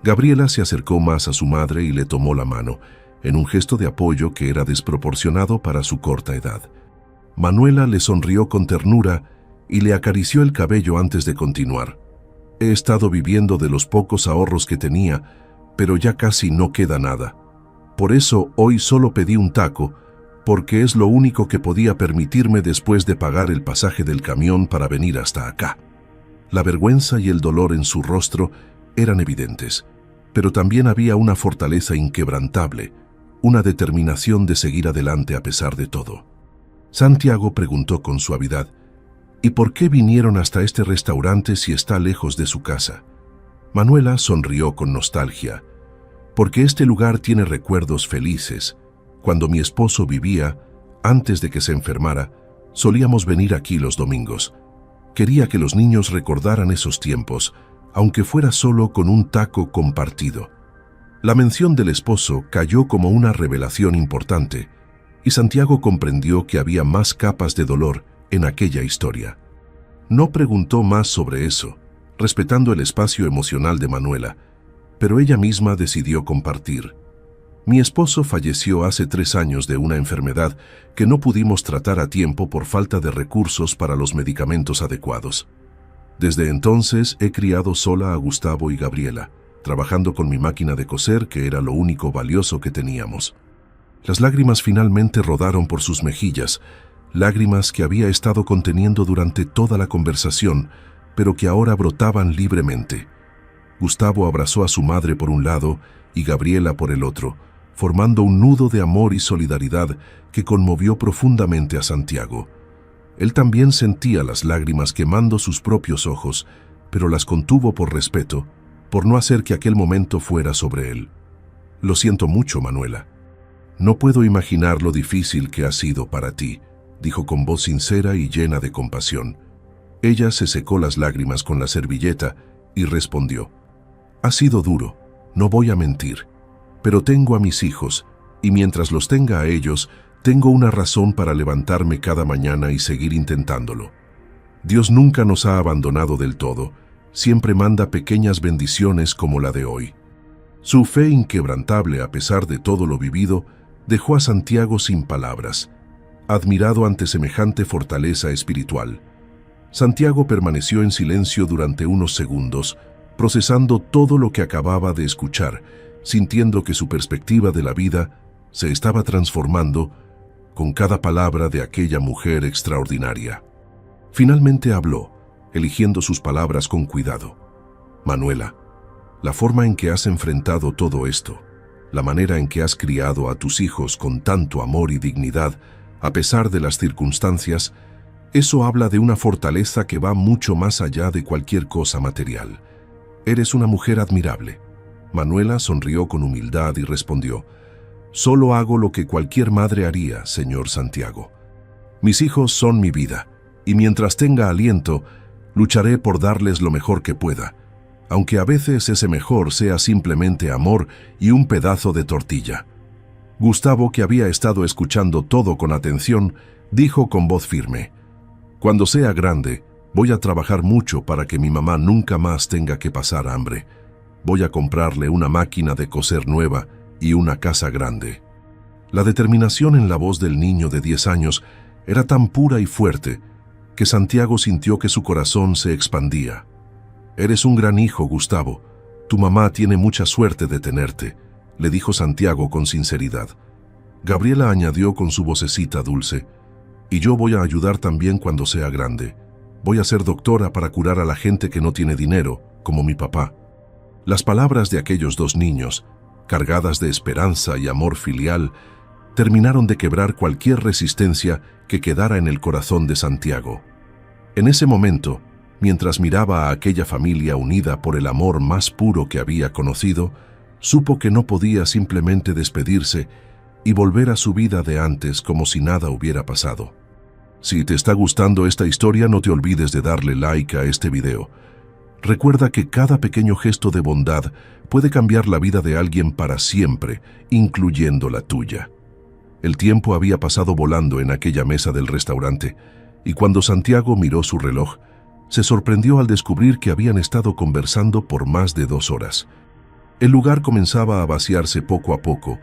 Gabriela se acercó más a su madre y le tomó la mano, en un gesto de apoyo que era desproporcionado para su corta edad. Manuela le sonrió con ternura y le acarició el cabello antes de continuar. He estado viviendo de los pocos ahorros que tenía, pero ya casi no queda nada. Por eso hoy solo pedí un taco, porque es lo único que podía permitirme después de pagar el pasaje del camión para venir hasta acá. La vergüenza y el dolor en su rostro eran evidentes, pero también había una fortaleza inquebrantable, una determinación de seguir adelante a pesar de todo. Santiago preguntó con suavidad: ¿Y por qué vinieron hasta este restaurante si está lejos de su casa? Manuela sonrió con nostalgia. Porque este lugar tiene recuerdos felices. Cuando mi esposo vivía, antes de que se enfermara, solíamos venir aquí los domingos. Quería que los niños recordaran esos tiempos, aunque fuera solo con un taco compartido. La mención del esposo cayó como una revelación importante, y Santiago comprendió que había más capas de dolor en aquella historia. No preguntó más sobre eso, respetando el espacio emocional de Manuela, pero ella misma decidió compartir. Mi esposo falleció hace 3 años de una enfermedad que no pudimos tratar a tiempo por falta de recursos para los medicamentos adecuados. Desde entonces he criado sola a Gustavo y Gabriela, trabajando con mi máquina de coser, que era lo único valioso que teníamos. Las lágrimas finalmente rodaron por sus mejillas, lágrimas que había estado conteniendo durante toda la conversación, pero que ahora brotaban libremente. Gustavo abrazó a su madre por un lado y Gabriela por el otro, formando un nudo de amor y solidaridad que conmovió profundamente a Santiago. Él también sentía las lágrimas quemando sus propios ojos, pero las contuvo por respeto, por no hacer que aquel momento fuera sobre él. Lo siento mucho, Manuela. No puedo imaginar lo difícil que ha sido para ti, dijo con voz sincera y llena de compasión. Ella se secó las lágrimas con la servilleta y respondió: Ha sido duro, no voy a mentir, pero tengo a mis hijos y mientras los tenga a ellos, tengo una razón para levantarme cada mañana y seguir intentándolo. Dios nunca nos ha abandonado del todo, siempre manda pequeñas bendiciones como la de hoy. Su fe inquebrantable a pesar de todo lo vivido, dejó a Santiago sin palabras, admirado ante semejante fortaleza espiritual. Santiago permaneció en silencio durante unos segundos, procesando todo lo que acababa de escuchar, sintiendo que su perspectiva de la vida se estaba transformando con cada palabra de aquella mujer extraordinaria. Finalmente habló, eligiendo sus palabras con cuidado. Manuela, la forma en que has enfrentado todo esto, la manera en que has criado a tus hijos con tanto amor y dignidad, a pesar de las circunstancias, eso habla de una fortaleza que va mucho más allá de cualquier cosa material. Eres una mujer admirable. Manuela sonrió con humildad y respondió, «Solo hago lo que cualquier madre haría, señor Santiago. Mis hijos son mi vida, y mientras tenga aliento, lucharé por darles lo mejor que pueda, aunque a veces ese mejor sea simplemente amor y un pedazo de tortilla». Gustavo, que había estado escuchando todo con atención, dijo con voz firme, «Cuando sea grande, voy a trabajar mucho para que mi mamá nunca más tenga que pasar hambre. Voy a comprarle una máquina de coser nueva y una casa grande». La determinación en la voz del niño de 10 años era tan pura y fuerte que Santiago sintió que su corazón se expandía. «Eres un gran hijo, Gustavo. Tu mamá tiene mucha suerte de tenerte», le dijo Santiago con sinceridad. Gabriela añadió con su vocecita dulce, «Y yo voy a ayudar también cuando sea grande. Voy a ser doctora para curar a la gente que no tiene dinero, como mi papá». Las palabras de aquellos dos niños, cargadas de esperanza y amor filial, terminaron de quebrar cualquier resistencia que quedara en el corazón de Santiago. En ese momento, mientras miraba a aquella familia unida por el amor más puro que había conocido, supo que no podía simplemente despedirse y volver a su vida de antes como si nada hubiera pasado. Si te está gustando esta historia, no te olvides de darle like a este video. Recuerda que cada pequeño gesto de bondad puede cambiar la vida de alguien para siempre, incluyendo la tuya. El tiempo había pasado volando en aquella mesa del restaurante, y cuando Santiago miró su reloj, se sorprendió al descubrir que habían estado conversando por más de 2 horas. El lugar comenzaba a vaciarse poco a poco,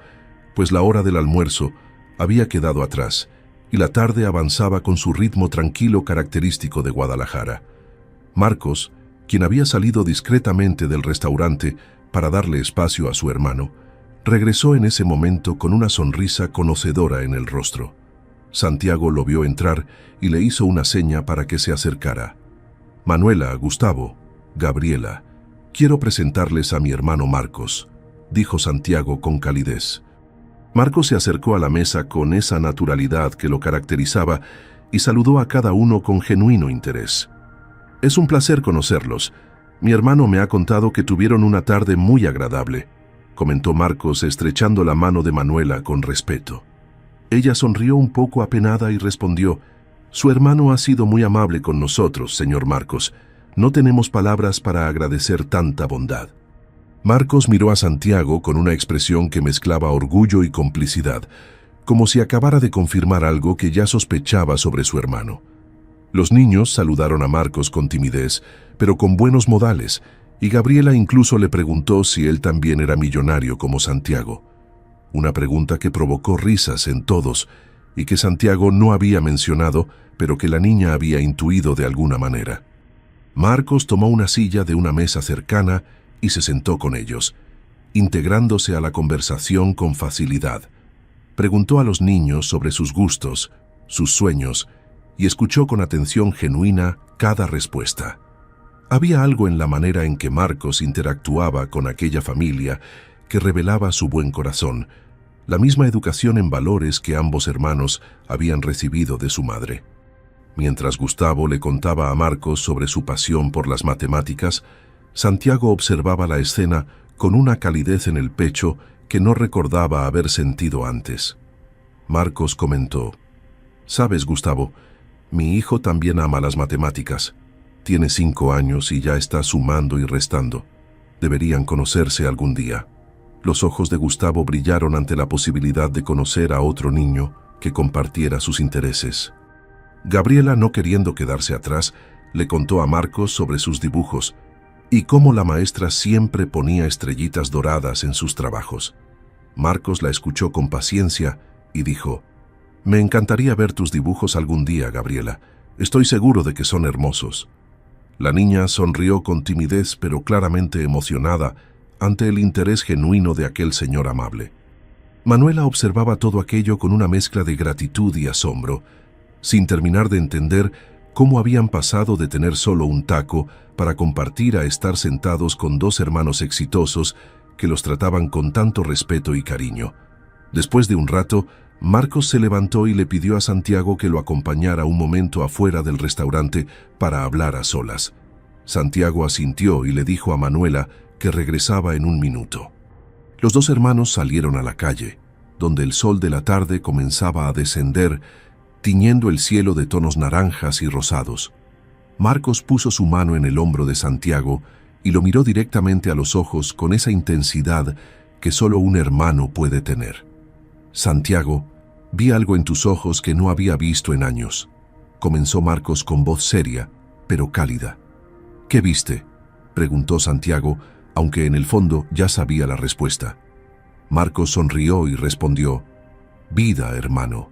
pues la hora del almuerzo había quedado atrás, y la tarde avanzaba con su ritmo tranquilo característico de Guadalajara. Marcos, quien había salido discretamente del restaurante para darle espacio a su hermano, regresó en ese momento con una sonrisa conocedora en el rostro. Santiago lo vio entrar y le hizo una seña para que se acercara. «Manuela, Gustavo, Gabriela, quiero presentarles a mi hermano Marcos», dijo Santiago con calidez. Marcos se acercó a la mesa con esa naturalidad que lo caracterizaba y saludó a cada uno con genuino interés. «Es un placer conocerlos. Mi hermano me ha contado que tuvieron una tarde muy agradable», comentó Marcos estrechando la mano de Manuela con respeto. Ella sonrió un poco apenada y respondió, «Su hermano ha sido muy amable con nosotros, señor Marcos. No tenemos palabras para agradecer tanta bondad». Marcos miró a Santiago con una expresión que mezclaba orgullo y complicidad, como si acabara de confirmar algo que ya sospechaba sobre su hermano. Los niños saludaron a Marcos con timidez, pero con buenos modales, y Gabriela incluso le preguntó si él también era millonario como Santiago. Una pregunta que provocó risas en todos y que Santiago no había mencionado, pero que la niña había intuido de alguna manera. Marcos tomó una silla de una mesa cercana y se sentó con ellos, integrándose a la conversación con facilidad. Preguntó a los niños sobre sus gustos, sus sueños, y escuchó con atención genuina cada respuesta. Había algo en la manera en que Marcos interactuaba con aquella familia que revelaba su buen corazón, la misma educación en valores que ambos hermanos habían recibido de su madre. Mientras Gustavo le contaba a Marcos sobre su pasión por las matemáticas, Santiago observaba la escena con una calidez en el pecho que no recordaba haber sentido antes. Marcos comentó, «¿Sabes, Gustavo? Mi hijo también ama las matemáticas. Tiene 5 años y ya está sumando y restando. Deberían conocerse algún día». Los ojos de Gustavo brillaron ante la posibilidad de conocer a otro niño que compartiera sus intereses. Gabriela, no queriendo quedarse atrás, le contó a Marcos sobre sus dibujos y cómo la maestra siempre ponía estrellitas doradas en sus trabajos. Marcos la escuchó con paciencia y dijo: «Me encantaría ver tus dibujos algún día, Gabriela. Estoy seguro de que son hermosos». La niña sonrió con timidez, pero claramente emocionada ante el interés genuino de aquel señor amable. Manuela observaba todo aquello con una mezcla de gratitud y asombro, sin terminar de entender cómo habían pasado de tener solo un taco para compartir a estar sentados con dos hermanos exitosos que los trataban con tanto respeto y cariño. Después de un rato, Marcos se levantó y le pidió a Santiago que lo acompañara un momento afuera del restaurante para hablar a solas. Santiago asintió y le dijo a Manuela que regresaba en un minuto. Los dos hermanos salieron a la calle, donde el sol de la tarde comenzaba a descender, tiñendo el cielo de tonos naranjas y rosados. Marcos puso su mano en el hombro de Santiago y lo miró directamente a los ojos con esa intensidad que solo un hermano puede tener. «Santiago, vi algo en tus ojos que no había visto en años», comenzó Marcos con voz seria, pero cálida. «¿Qué viste?», preguntó Santiago, aunque en el fondo ya sabía la respuesta. Marcos sonrió y respondió: «Vida, hermano.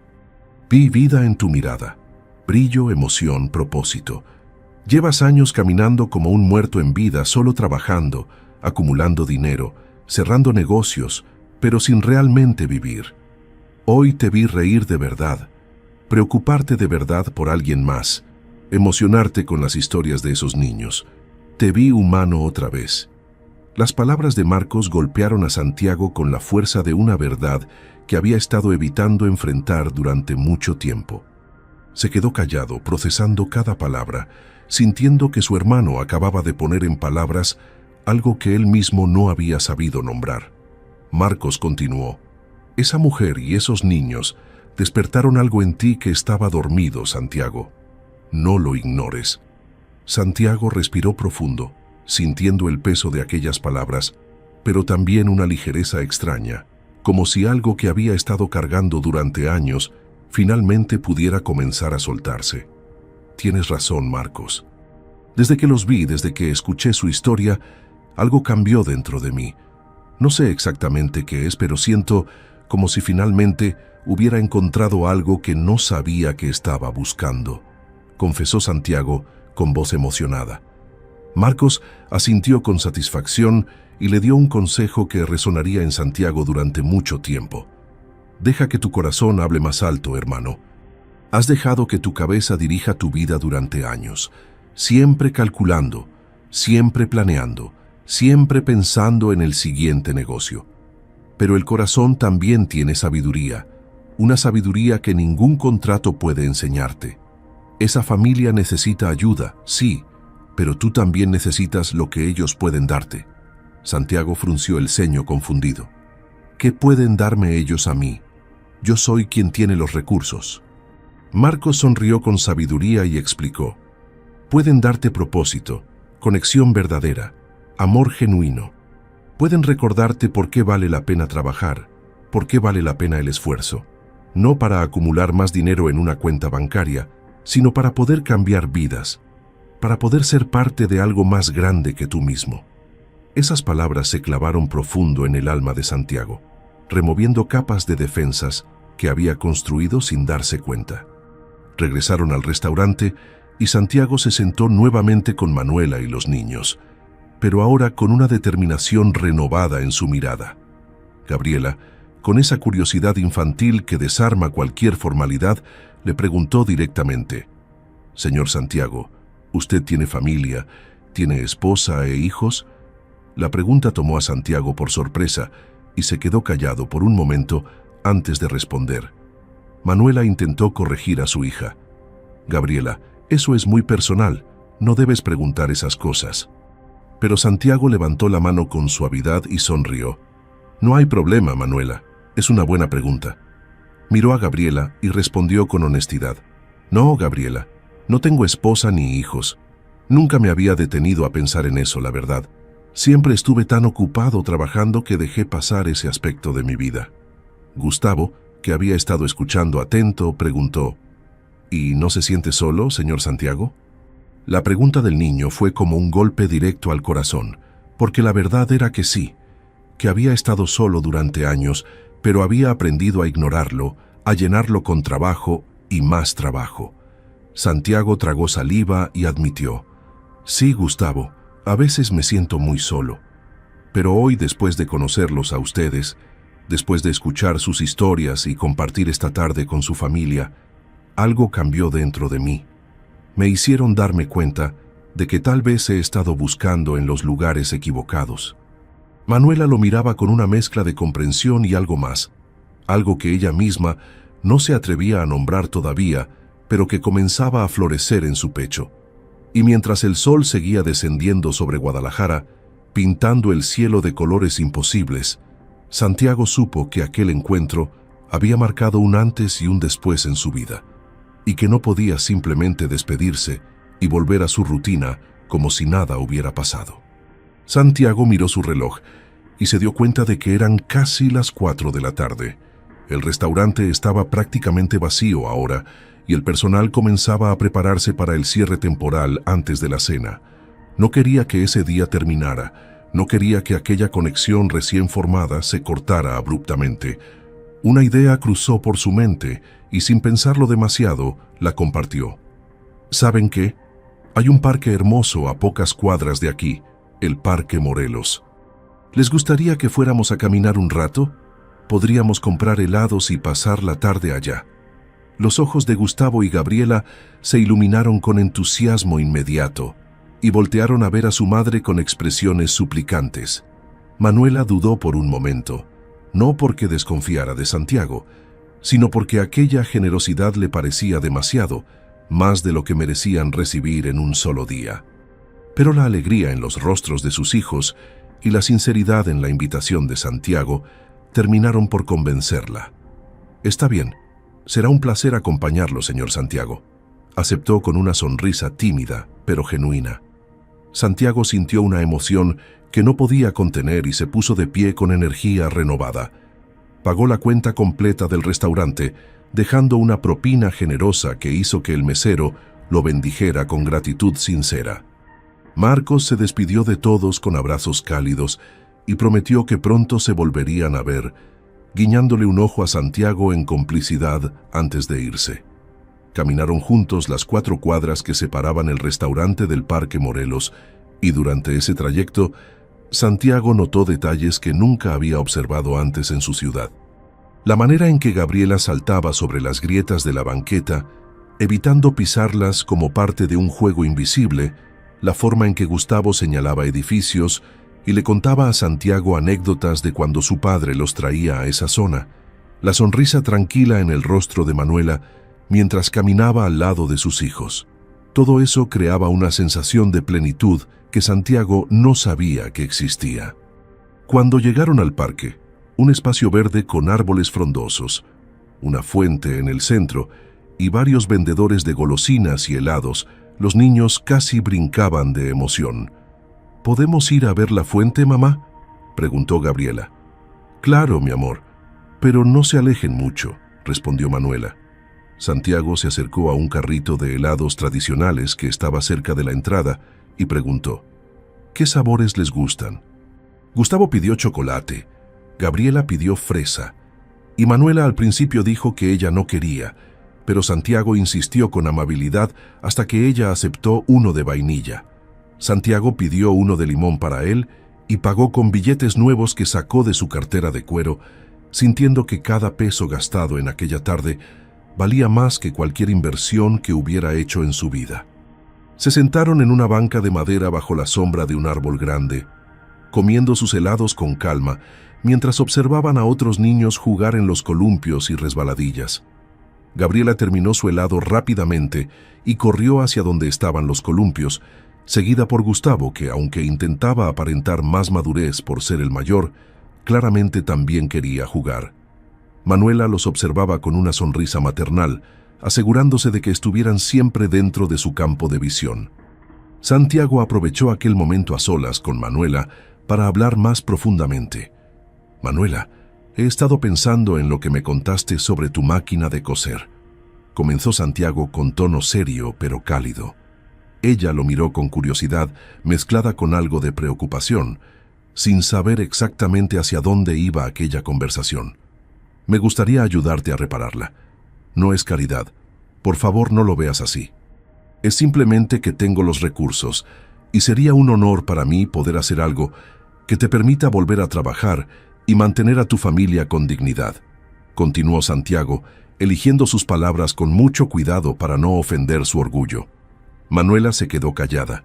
Vi vida en tu mirada. Brillo, emoción, propósito. Llevas años caminando como un muerto en vida, solo trabajando, acumulando dinero, cerrando negocios, pero sin realmente vivir. Hoy te vi reír de verdad, preocuparte de verdad por alguien más, emocionarte con las historias de esos niños. Te vi humano otra vez». Las palabras de Marcos golpearon a Santiago con la fuerza de una verdad que había estado evitando enfrentar durante mucho tiempo. Se quedó callado, procesando cada palabra, sintiendo que su hermano acababa de poner en palabras algo que él mismo no había sabido nombrar. Marcos continuó: «Esa mujer y esos niños despertaron algo en ti que estaba dormido, Santiago. No lo ignores». Santiago respiró profundo, sintiendo el peso de aquellas palabras, pero también una ligereza extraña, como si algo que había estado cargando durante años finalmente pudiera comenzar a soltarse. «Tienes razón, Marcos. Desde que los vi, desde que escuché su historia, algo cambió dentro de mí. No sé exactamente qué es, pero siento como si finalmente hubiera encontrado algo que no sabía que estaba buscando», confesó Santiago con voz emocionada. Marcos asintió con satisfacción y le dio un consejo que resonaría en Santiago durante mucho tiempo. «Deja que tu corazón hable más alto, hermano. Has dejado que tu cabeza dirija tu vida durante años, siempre calculando, siempre planeando, siempre pensando en el siguiente negocio. Pero el corazón también tiene sabiduría, una sabiduría que ningún contrato puede enseñarte. Esa familia necesita ayuda, sí, pero tú también necesitas lo que ellos pueden darte». Santiago frunció el ceño confundido. «¿Qué pueden darme ellos a mí? Yo soy quien tiene los recursos». Marcos sonrió con sabiduría y explicó: «Pueden darte propósito, conexión verdadera, amor genuino. Pueden recordarte por qué vale la pena trabajar, por qué vale la pena el esfuerzo. No para acumular más dinero en una cuenta bancaria, sino para poder cambiar vidas, para poder ser parte de algo más grande que tú mismo». Esas palabras se clavaron profundo en el alma de Santiago, removiendo capas de defensas que había construido sin darse cuenta. Regresaron al restaurante y Santiago se sentó nuevamente con Manuela y los niños, pero ahora con una determinación renovada en su mirada. Gabriela, con esa curiosidad infantil que desarma cualquier formalidad, le preguntó directamente: «Señor Santiago, ¿usted tiene familia, tiene esposa e hijos?». La pregunta tomó a Santiago por sorpresa y se quedó callado por un momento antes de responder. Manuela intentó corregir a su hija: «Gabriela, eso es muy personal, no debes preguntar esas cosas». Pero Santiago levantó la mano con suavidad y sonrió: «No hay problema, Manuela, es una buena pregunta». Miró a Gabriela y respondió con honestidad: «No, Gabriela, no tengo esposa ni hijos. Nunca me había detenido a pensar en eso, la verdad. Siempre estuve tan ocupado trabajando que dejé pasar ese aspecto de mi vida. Gustavo, que había estado escuchando atento, preguntó: ¿Y no se siente solo, señor Santiago? La pregunta del niño fue como un golpe directo al corazón, porque la verdad era que sí, que había estado solo durante años, pero había aprendido a ignorarlo, a llenarlo con trabajo y más trabajo. Santiago tragó saliva y admitió: Sí, Gustavo, a veces me siento muy solo. Pero hoy, después de conocerlos a ustedes, después de escuchar sus historias y compartir esta tarde con su familia, algo cambió dentro de mí. Me hicieron darme cuenta de que tal vez he estado buscando en los lugares equivocados. Manuela lo miraba con una mezcla de comprensión y algo más, algo que ella misma no se atrevía a nombrar todavía, pero que comenzaba a florecer en su pecho. Y mientras el sol seguía descendiendo sobre Guadalajara, pintando el cielo de colores imposibles, Santiago supo que aquel encuentro había marcado un antes y un después en su vida, y que no podía simplemente despedirse y volver a su rutina como si nada hubiera pasado. Santiago miró su reloj y se dio cuenta de que eran casi las 4 de la tarde. El restaurante estaba prácticamente vacío ahora y el personal comenzaba a prepararse para el cierre temporal antes de la cena. No quería que ese día terminara, no quería que aquella conexión recién formada se cortara abruptamente. Una idea cruzó por su mente y sin pensarlo demasiado, la compartió. ¿Saben qué? Hay un parque hermoso a pocas cuadras de aquí, el Parque Morelos. ¿Les gustaría que fuéramos a caminar un rato? Podríamos comprar helados y pasar la tarde allá. Los ojos de Gustavo y Gabriela se iluminaron con entusiasmo inmediato y voltearon a ver a su madre con expresiones suplicantes. Manuela dudó por un momento, no porque desconfiara de Santiago, sino porque aquella generosidad le parecía demasiado, más de lo que merecían recibir en un solo día. Pero la alegría en los rostros de sus hijos y la sinceridad en la invitación de Santiago terminaron por convencerla. «Está bien, será un placer acompañarlo, señor Santiago», aceptó con una sonrisa tímida, pero genuina. Santiago sintió una emoción que no podía contener y se puso de pie con energía renovada. Pagó la cuenta completa del restaurante, dejando una propina generosa que hizo que el mesero lo bendijera con gratitud sincera. Marcos se despidió de todos con abrazos cálidos y prometió que pronto se volverían a ver, guiñándole un ojo a Santiago en complicidad antes de irse. Caminaron juntos las 4 cuadras que separaban el restaurante del Parque Morelos y durante ese trayecto, Santiago notó detalles que nunca había observado antes en su ciudad. La manera en que Gabriela saltaba sobre las grietas de la banqueta, evitando pisarlas como parte de un juego invisible, la forma en que Gustavo señalaba edificios y le contaba a Santiago anécdotas de cuando su padre los traía a esa zona, la sonrisa tranquila en el rostro de Manuela mientras caminaba al lado de sus hijos. Todo eso creaba una sensación de plenitud que Santiago no sabía que existía. Cuando llegaron al parque, un espacio verde con árboles frondosos, una fuente en el centro y varios vendedores de golosinas y helados, los niños casi brincaban de emoción. ¿Podemos ir a ver la fuente, mamá?, preguntó Gabriela. Claro, mi amor, pero no se alejen mucho, respondió Manuela. Santiago se acercó a un carrito de helados tradicionales que estaba cerca de la entrada y preguntó: ¿qué sabores les gustan? Gustavo pidió chocolate, Gabriela pidió fresa, y Manuela al principio dijo que ella no quería, pero Santiago insistió con amabilidad hasta que ella aceptó uno de vainilla. Santiago pidió uno de limón para él y pagó con billetes nuevos que sacó de su cartera de cuero, sintiendo que cada peso gastado en aquella tarde valía más que cualquier inversión que hubiera hecho en su vida. Se sentaron en una banca de madera bajo la sombra de un árbol grande, comiendo sus helados con calma, mientras observaban a otros niños jugar en los columpios y resbaladillas. Gabriela terminó su helado rápidamente y corrió hacia donde estaban los columpios, seguida por Gustavo, que, aunque intentaba aparentar más madurez por ser el mayor, claramente también quería jugar. Manuela los observaba con una sonrisa maternal, asegurándose de que estuvieran siempre dentro de su campo de visión. Santiago aprovechó aquel momento a solas con Manuela para hablar más profundamente. «Manuela, he estado pensando en lo que me contaste sobre tu máquina de coser», comenzó Santiago con tono serio pero cálido. Ella lo miró con curiosidad, mezclada con algo de preocupación, sin saber exactamente hacia dónde iba aquella conversación. «Me gustaría ayudarte a repararla. No es caridad. Por favor, no lo veas así. Es simplemente que tengo los recursos, y sería un honor para mí poder hacer algo que te permita volver a trabajar y mantener a tu familia con dignidad», continuó Santiago, eligiendo sus palabras con mucho cuidado para no ofender su orgullo. Manuela se quedó callada,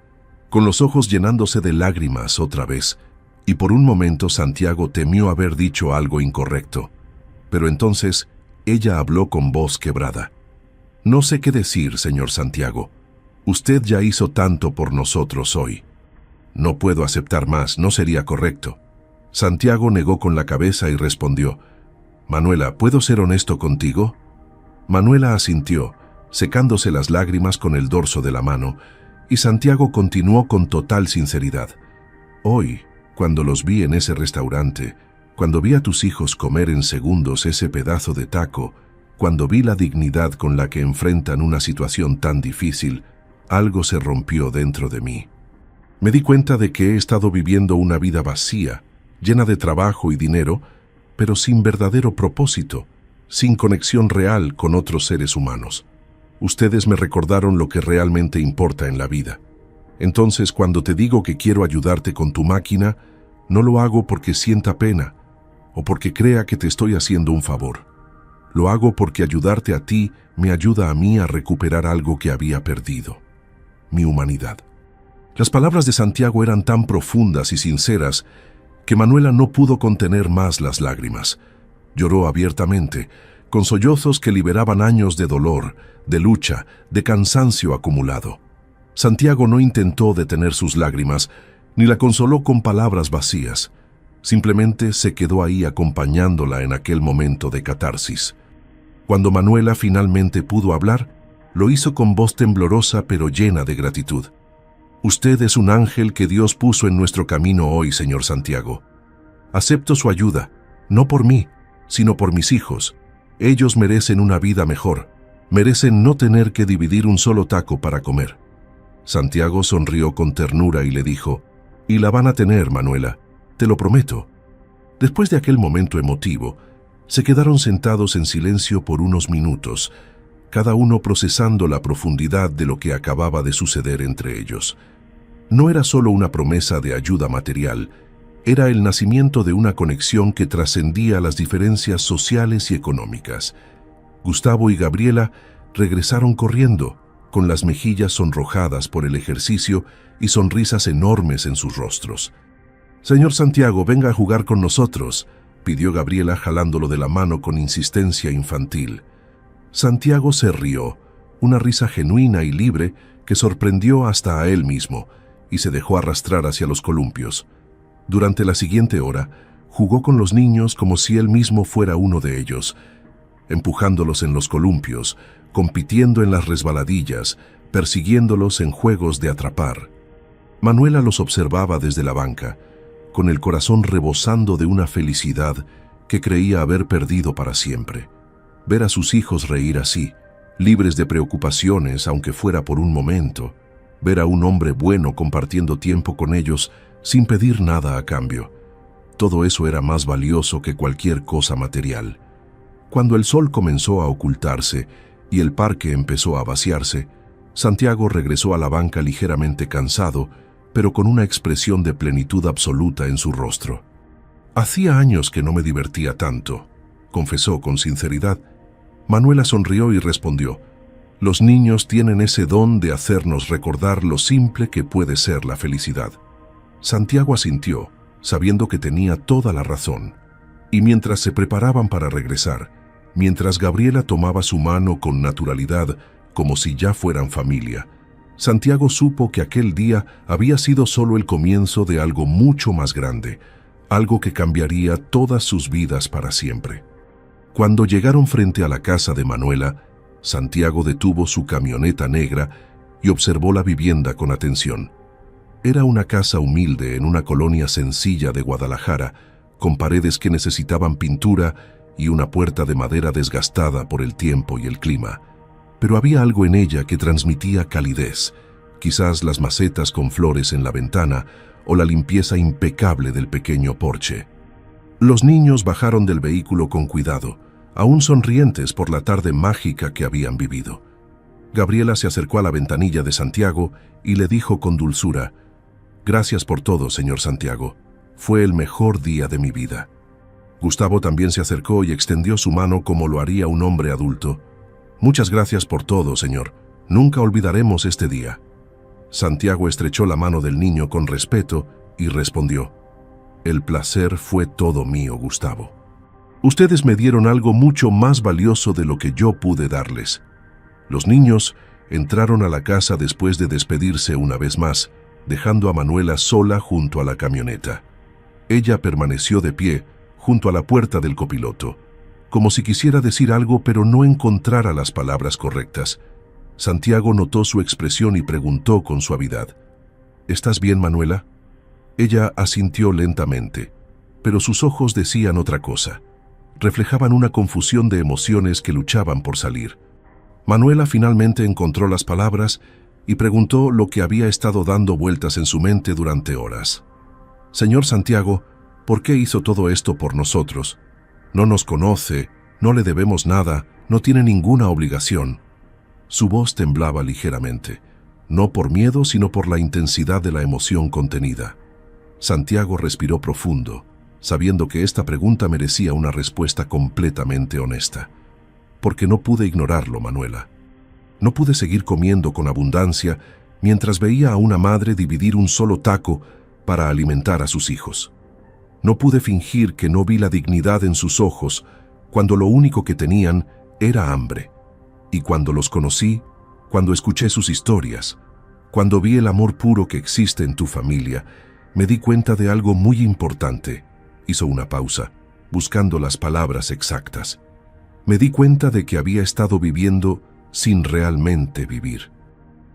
con los ojos llenándose de lágrimas otra vez, y por un momento Santiago temió haber dicho algo incorrecto. Pero entonces ella habló con voz quebrada. «No sé qué decir, señor Santiago. Usted ya hizo tanto por nosotros hoy. No puedo aceptar más, no sería correcto». Santiago negó con la cabeza y respondió: «Manuela, ¿puedo ser honesto contigo?». Manuela asintió, secándose las lágrimas con el dorso de la mano, y Santiago continuó con total sinceridad: «Hoy, cuando los vi en ese restaurante, cuando vi a tus hijos comer en segundos ese pedazo de taco, cuando vi la dignidad con la que enfrentan una situación tan difícil, algo se rompió dentro de mí. Me di cuenta de que he estado viviendo una vida vacía, llena de trabajo y dinero, pero sin verdadero propósito, sin conexión real con otros seres humanos. Ustedes me recordaron lo que realmente importa en la vida. Entonces, cuando te digo que quiero ayudarte con tu máquina, no lo hago porque sienta pena o porque crea que te estoy haciendo un favor. Lo hago porque ayudarte a ti me ayuda a mí a recuperar algo que había perdido: mi humanidad». Las palabras de Santiago eran tan profundas y sinceras que Manuela no pudo contener más las lágrimas. Lloró abiertamente, con sollozos que liberaban años de dolor, de lucha, de cansancio acumulado. Santiago no intentó detener sus lágrimas, ni la consoló con palabras vacías. Simplemente se quedó ahí acompañándola en aquel momento de catarsis. Cuando Manuela finalmente pudo hablar, lo hizo con voz temblorosa pero llena de gratitud. «Usted es un ángel que Dios puso en nuestro camino hoy, señor Santiago. Acepto su ayuda, no por mí, sino por mis hijos. Ellos merecen una vida mejor, merecen no tener que dividir un solo taco para comer». Santiago sonrió con ternura y le dijo: «Y la van a tener, Manuela, te lo prometo». Después de aquel momento emotivo, se quedaron sentados en silencio por unos minutos, cada uno procesando la profundidad de lo que acababa de suceder entre ellos. No era solo una promesa de ayuda material, era el nacimiento de una conexión que trascendía las diferencias sociales y económicas. Gustavo y Gabriela regresaron corriendo, con las mejillas sonrojadas por el ejercicio y sonrisas enormes en sus rostros. «Señor Santiago, venga a jugar con nosotros», pidió Gabriela jalándolo de la mano con insistencia infantil. Santiago se rió, una risa genuina y libre que sorprendió hasta a él mismo, y se dejó arrastrar hacia los columpios. Durante la siguiente hora, jugó con los niños como si él mismo fuera uno de ellos, empujándolos en los columpios, compitiendo en las resbaladillas, persiguiéndolos en juegos de atrapar. Manuela los observaba desde la banca, con el corazón rebosando de una felicidad que creía haber perdido para siempre. Ver a sus hijos reír así, libres de preocupaciones aunque fuera por un momento, ver a un hombre bueno compartiendo tiempo con ellos sin pedir nada a cambio. Todo eso era más valioso que cualquier cosa material. Cuando el sol comenzó a ocultarse y el parque empezó a vaciarse, Santiago regresó a la banca ligeramente cansado, pero con una expresión de plenitud absoluta en su rostro. «Hacía años que no me divertía tanto», confesó con sinceridad. Manuela sonrió y respondió: «Los niños tienen ese don de hacernos recordar lo simple que puede ser la felicidad». Santiago asintió, sabiendo que tenía toda la razón, y mientras se preparaban para regresar, mientras Gabriela tomaba su mano con naturalidad, como si ya fueran familia, Santiago supo que aquel día había sido solo el comienzo de algo mucho más grande, algo que cambiaría todas sus vidas para siempre. Cuando llegaron frente a la casa de Manuela, Santiago detuvo su camioneta negra y observó la vivienda con atención. Era una casa humilde en una colonia sencilla de Guadalajara, con paredes que necesitaban pintura y una puerta de madera desgastada por el tiempo y el clima. Pero había algo en ella que transmitía calidez, quizás las macetas con flores en la ventana o la limpieza impecable del pequeño porche. Los niños bajaron del vehículo con cuidado, aún sonrientes por la tarde mágica que habían vivido. Gabriela se acercó a la ventanilla de Santiago y le dijo con dulzura: «Gracias por todo, señor Santiago. Fue el mejor día de mi vida». Gustavo también se acercó y extendió su mano como lo haría un hombre adulto. «Muchas gracias por todo, señor. Nunca olvidaremos este día». Santiago estrechó la mano del niño con respeto y respondió: «El placer fue todo mío, Gustavo. Ustedes me dieron algo mucho más valioso de lo que yo pude darles». Los niños entraron a la casa después de despedirse una vez más, dejando a Manuela sola junto a la camioneta. Ella permaneció de pie, junto a la puerta del copiloto, como si quisiera decir algo pero no encontrara las palabras correctas. Santiago notó su expresión y preguntó con suavidad: «¿Estás bien, Manuela?». Ella asintió lentamente, pero sus ojos decían otra cosa. Reflejaban una confusión de emociones que luchaban por salir. Manuela finalmente encontró las palabras y preguntó lo que había estado dando vueltas en su mente durante horas. «Señor Santiago, ¿por qué hizo todo esto por nosotros? No nos conoce, no le debemos nada, no tiene ninguna obligación». Su voz temblaba ligeramente, no por miedo, sino por la intensidad de la emoción contenida. Santiago respiró profundo, sabiendo que esta pregunta merecía una respuesta completamente honesta. «Porque no pude ignorarlo, Manuela. No pude seguir comiendo con abundancia mientras veía a una madre dividir un solo taco para alimentar a sus hijos. No pude fingir que no vi la dignidad en sus ojos cuando lo único que tenían era hambre. Y cuando los conocí, cuando escuché sus historias, cuando vi el amor puro que existe en tu familia, me di cuenta de algo muy importante». Hizo una pausa, buscando las palabras exactas. «Me di cuenta de que había estado viviendo sin realmente vivir.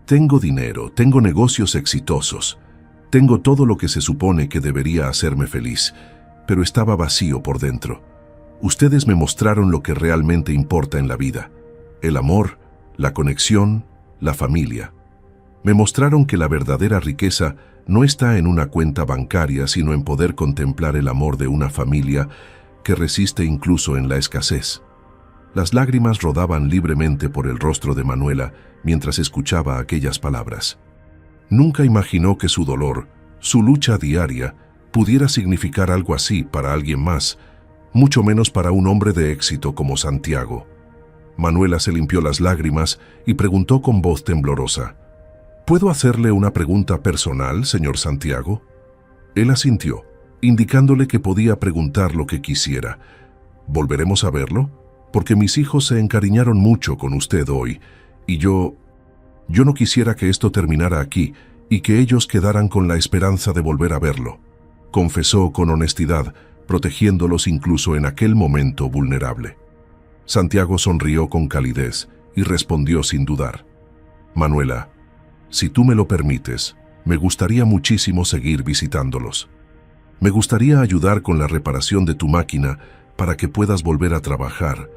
Tengo dinero, tengo negocios exitosos, tengo todo lo que se supone que debería hacerme feliz, pero estaba vacío por dentro. Ustedes me mostraron lo que realmente importa en la vida: el amor, la conexión, la familia. Me mostraron que la verdadera riqueza no está en una cuenta bancaria, sino en poder contemplar el amor de una familia que resiste incluso en la escasez». Las lágrimas rodaban libremente por el rostro de Manuela mientras escuchaba aquellas palabras. Nunca imaginó que su dolor, su lucha diaria, pudiera significar algo así para alguien más, mucho menos para un hombre de éxito como Santiago. Manuela se limpió las lágrimas y preguntó con voz temblorosa: «¿Puedo hacerle una pregunta personal, señor Santiago?». Él asintió, indicándole que podía preguntar lo que quisiera. «¿Volveremos a verlo? Porque mis hijos se encariñaron mucho con usted hoy, y yo no quisiera que esto terminara aquí y que ellos quedaran con la esperanza de volver a verlo», confesó con honestidad, protegiéndolos incluso en aquel momento vulnerable. Santiago sonrió con calidez y respondió sin dudar: «Manuela, si tú me lo permites, me gustaría muchísimo seguir visitándolos. Me gustaría ayudar con la reparación de tu máquina para que puedas volver a trabajar.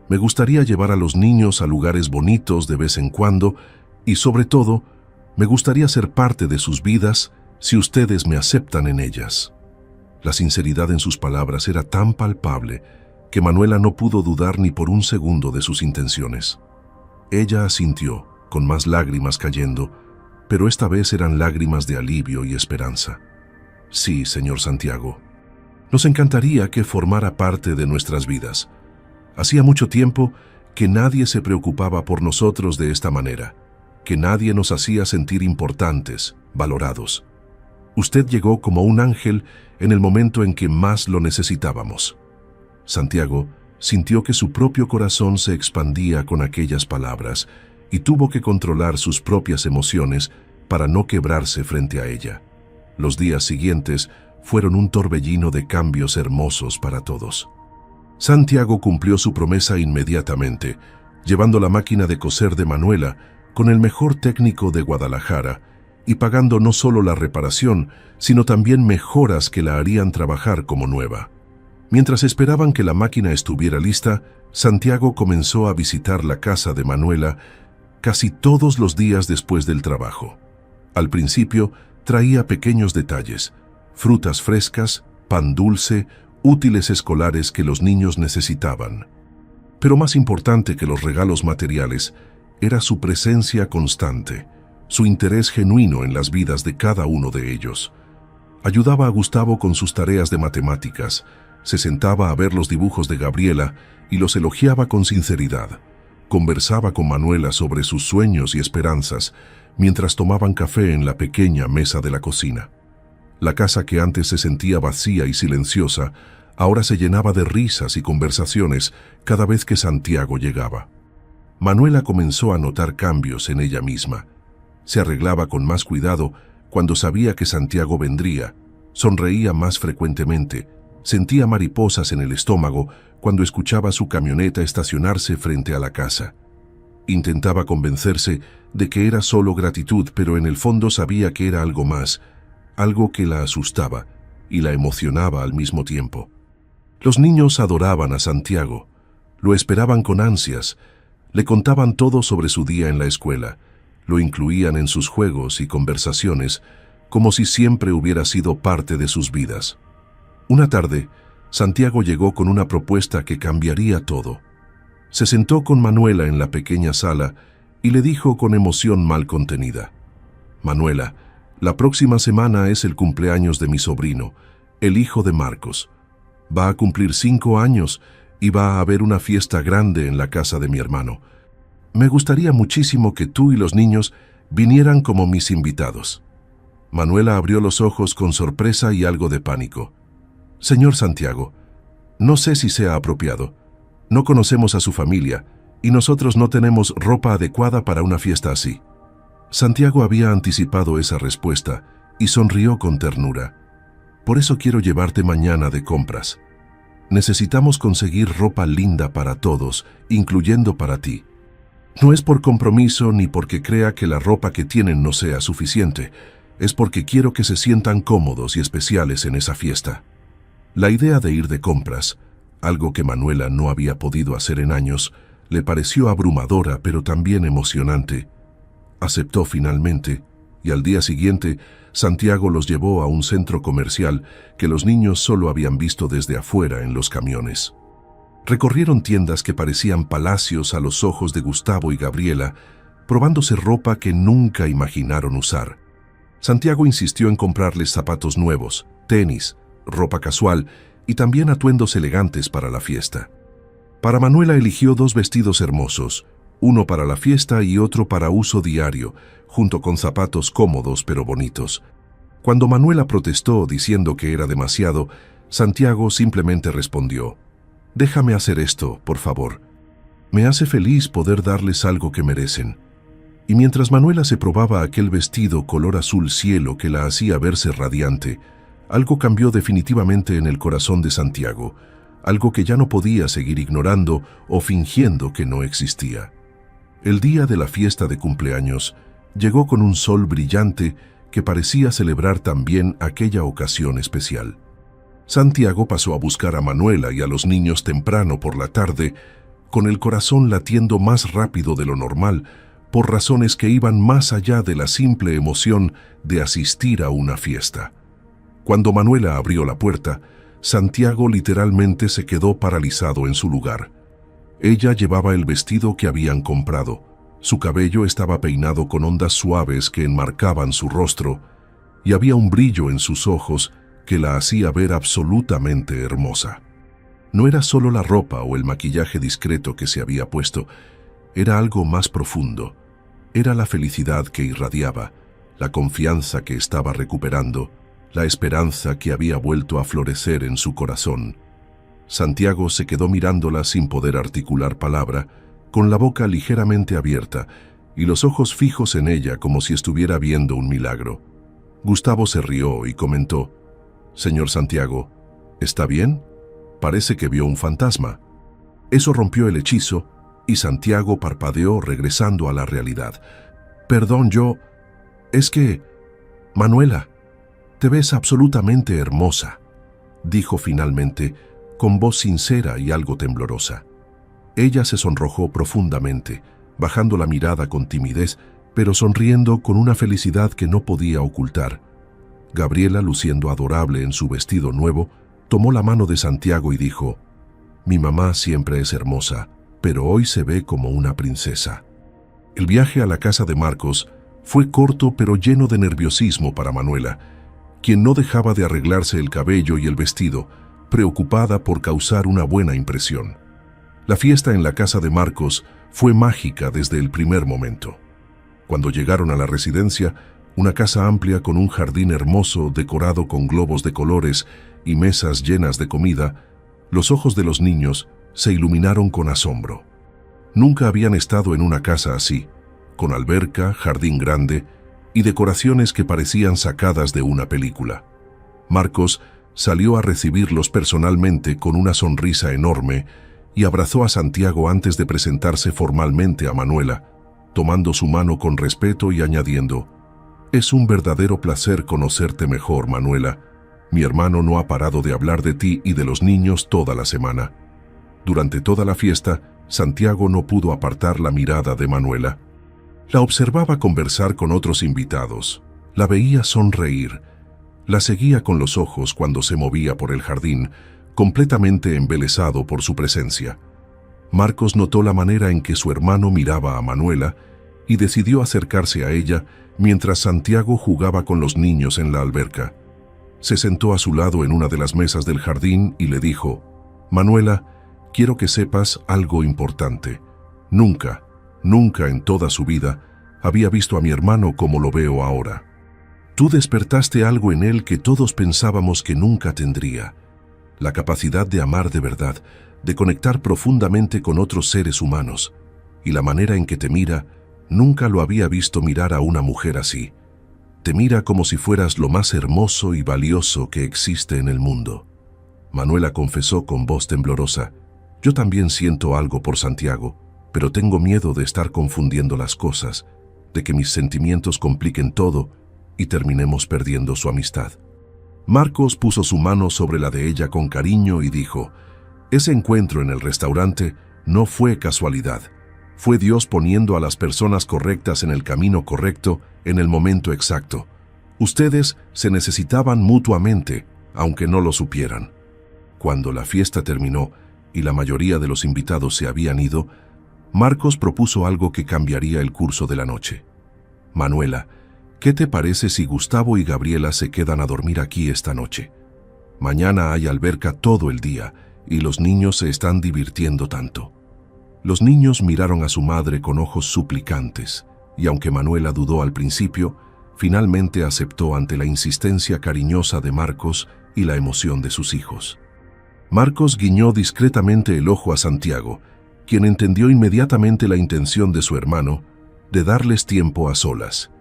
Me gustaría llevar a los niños a lugares bonitos de vez en cuando y, sobre todo, me gustaría ser parte de sus vidas si ustedes me aceptan en ellas». La sinceridad en sus palabras era tan palpable que Manuela no pudo dudar ni por un segundo de sus intenciones. Ella asintió, con más lágrimas cayendo, pero esta vez eran lágrimas de alivio y esperanza. «Sí, señor Santiago. Nos encantaría que formara parte de nuestras vidas. Hacía mucho tiempo que nadie se preocupaba por nosotros de esta manera, que nadie nos hacía sentir importantes, valorados. Usted llegó como un ángel en el momento en que más lo necesitábamos». Santiago sintió que su propio corazón se expandía con aquellas palabras y tuvo que controlar sus propias emociones para no quebrarse frente a ella. Los días siguientes fueron un torbellino de cambios hermosos para todos. Santiago cumplió su promesa inmediatamente, llevando la máquina de coser de Manuela, con el mejor técnico de Guadalajara, y pagando no solo la reparación, sino también mejoras que la harían trabajar como nueva. Mientras esperaban que la máquina estuviera lista, Santiago comenzó a visitar la casa de Manuela casi todos los días después del trabajo. Al principio, traía pequeños detalles: frutas frescas, pan dulce, útiles escolares que los niños necesitaban. Pero más importante que los regalos materiales era su presencia constante, su interés genuino en las vidas de cada uno de ellos. Ayudaba a Gustavo con sus tareas de matemáticas, se sentaba a ver los dibujos de Gabriela y los elogiaba con sinceridad. Conversaba con Manuela sobre sus sueños y esperanzas mientras tomaban café en la pequeña mesa de la cocina. La casa, que antes se sentía vacía y silenciosa, ahora se llenaba de risas y conversaciones cada vez que Santiago llegaba. Manuela comenzó a notar cambios en ella misma. Se arreglaba con más cuidado cuando sabía que Santiago vendría, sonreía más frecuentemente, sentía mariposas en el estómago cuando escuchaba su camioneta estacionarse frente a la casa. Intentaba convencerse de que era solo gratitud, pero en el fondo sabía que era algo más, algo que la asustaba y la emocionaba al mismo tiempo. Los niños adoraban a Santiago, lo esperaban con ansias, le contaban todo sobre su día en la escuela, lo incluían en sus juegos y conversaciones, como si siempre hubiera sido parte de sus vidas. Una tarde, Santiago llegó con una propuesta que cambiaría todo. Se sentó con Manuela en la pequeña sala y le dijo con emoción mal contenida: «Manuela, la próxima semana es el cumpleaños de mi sobrino, el hijo de Marcos. Va a cumplir 5 años y va a haber una fiesta grande en la casa de mi hermano. Me gustaría muchísimo que tú y los niños vinieran como mis invitados». Manuela abrió los ojos con sorpresa y algo de pánico. «Señor Santiago, no sé si sea apropiado. No conocemos a su familia y nosotros no tenemos ropa adecuada para una fiesta así». Santiago había anticipado esa respuesta y sonrió con ternura. «Por eso quiero llevarte mañana de compras. Necesitamos conseguir ropa linda para todos, incluyendo para ti. No es por compromiso ni porque crea que la ropa que tienen no sea suficiente, es porque quiero que se sientan cómodos y especiales en esa fiesta». La idea de ir de compras, algo que Manuela no había podido hacer en años, le pareció abrumadora pero también emocionante. Aceptó finalmente, y al día siguiente, Santiago los llevó a un centro comercial que los niños solo habían visto desde afuera en los camiones. Recorrieron tiendas que parecían palacios a los ojos de Gustavo y Gabriela, probándose ropa que nunca imaginaron usar. Santiago insistió en comprarles zapatos nuevos, tenis, ropa casual y también atuendos elegantes para la fiesta. Para Manuela eligió 2 vestidos hermosos, uno para la fiesta y otro para uso diario, junto con zapatos cómodos pero bonitos. Cuando Manuela protestó diciendo que era demasiado, Santiago simplemente respondió: «Déjame hacer esto, por favor. Me hace feliz poder darles algo que merecen». Y mientras Manuela se probaba aquel vestido color azul cielo que la hacía verse radiante, algo cambió definitivamente en el corazón de Santiago, algo que ya no podía seguir ignorando o fingiendo que no existía. El día de la fiesta de cumpleaños llegó con un sol brillante que parecía celebrar también aquella ocasión especial. Santiago pasó a buscar a Manuela y a los niños temprano por la tarde, con el corazón latiendo más rápido de lo normal, por razones que iban más allá de la simple emoción de asistir a una fiesta. Cuando Manuela abrió la puerta, Santiago literalmente se quedó paralizado en su lugar. Ella llevaba el vestido que habían comprado. Su cabello estaba peinado con ondas suaves que enmarcaban su rostro, y había un brillo en sus ojos que la hacía ver absolutamente hermosa. No era solo la ropa o el maquillaje discreto que se había puesto, era algo más profundo. Era la felicidad que irradiaba, la confianza que estaba recuperando, la esperanza que había vuelto a florecer en su corazón. Santiago se quedó mirándola sin poder articular palabra, con la boca ligeramente abierta y los ojos fijos en ella como si estuviera viendo un milagro. Gustavo se rió y comentó: «Señor Santiago, ¿está bien? Parece que vio un fantasma». Eso rompió el hechizo y Santiago parpadeó regresando a la realidad. Perdón, es que, Manuela, te ves absolutamente hermosa, dijo finalmente, con voz sincera y algo temblorosa. Ella se sonrojó profundamente, bajando la mirada con timidez, pero sonriendo con una felicidad que no podía ocultar. Gabriela, luciendo adorable en su vestido nuevo, tomó la mano de Santiago y dijo: «Mi mamá siempre es hermosa, pero hoy se ve como una princesa». El viaje a la casa de Marcos fue corto pero lleno de nerviosismo para Manuela, quien no dejaba de arreglarse el cabello y el vestido, preocupada por causar una buena impresión. La fiesta en la casa de Marcos fue mágica desde el primer momento. Cuando llegaron a la residencia, una casa amplia con un jardín hermoso decorado con globos de colores y mesas llenas de comida, los ojos de los niños se iluminaron con asombro. Nunca habían estado en una casa así, con alberca, jardín grande y decoraciones que parecían sacadas de una película. Marcos salió a recibirlos personalmente con una sonrisa enorme y abrazó a Santiago antes de presentarse formalmente a Manuela, tomando su mano con respeto y añadiendo: «Es un verdadero placer conocerte mejor, Manuela. Mi hermano no ha parado de hablar de ti y de los niños toda la semana». Durante toda la fiesta, Santiago no pudo apartar la mirada de Manuela. La observaba conversar con otros invitados, la veía sonreír, la seguía con los ojos cuando se movía por el jardín, completamente embelesado por su presencia. Marcos notó la manera en que su hermano miraba a Manuela y decidió acercarse a ella mientras Santiago jugaba con los niños en la alberca. Se sentó a su lado en una de las mesas del jardín y le dijo: «Manuela, quiero que sepas algo importante. Nunca en toda su vida había visto a mi hermano como lo veo ahora. Tú despertaste algo en él que todos pensábamos que nunca tendría. La capacidad de amar de verdad, de conectar profundamente con otros seres humanos. Y la manera en que te mira, nunca lo había visto mirar a una mujer así. Te mira como si fueras lo más hermoso y valioso que existe en el mundo». Manuela confesó con voz temblorosa: «Yo también siento algo por Santiago, pero tengo miedo de estar confundiendo las cosas, de que mis sentimientos compliquen todo y terminemos perdiendo su amistad». Marcos puso su mano sobre la de ella con cariño y dijo: «Ese encuentro en el restaurante no fue casualidad. Fue Dios poniendo a las personas correctas en el camino correcto en el momento exacto. Ustedes se necesitaban mutuamente, aunque no lo supieran». Cuando la fiesta terminó y la mayoría de los invitados se habían ido, Marcos propuso algo que cambiaría el curso de la noche. «Manuela, ¿qué te parece si Gustavo y Gabriela se quedan a dormir aquí esta noche? Mañana hay alberca todo el día y los niños se están divirtiendo tanto». Los niños miraron a su madre con ojos suplicantes, y aunque Manuela dudó al principio, finalmente aceptó ante la insistencia cariñosa de Marcos y la emoción de sus hijos. Marcos guiñó discretamente el ojo a Santiago, quien entendió inmediatamente la intención de su hermano de darles tiempo a solas.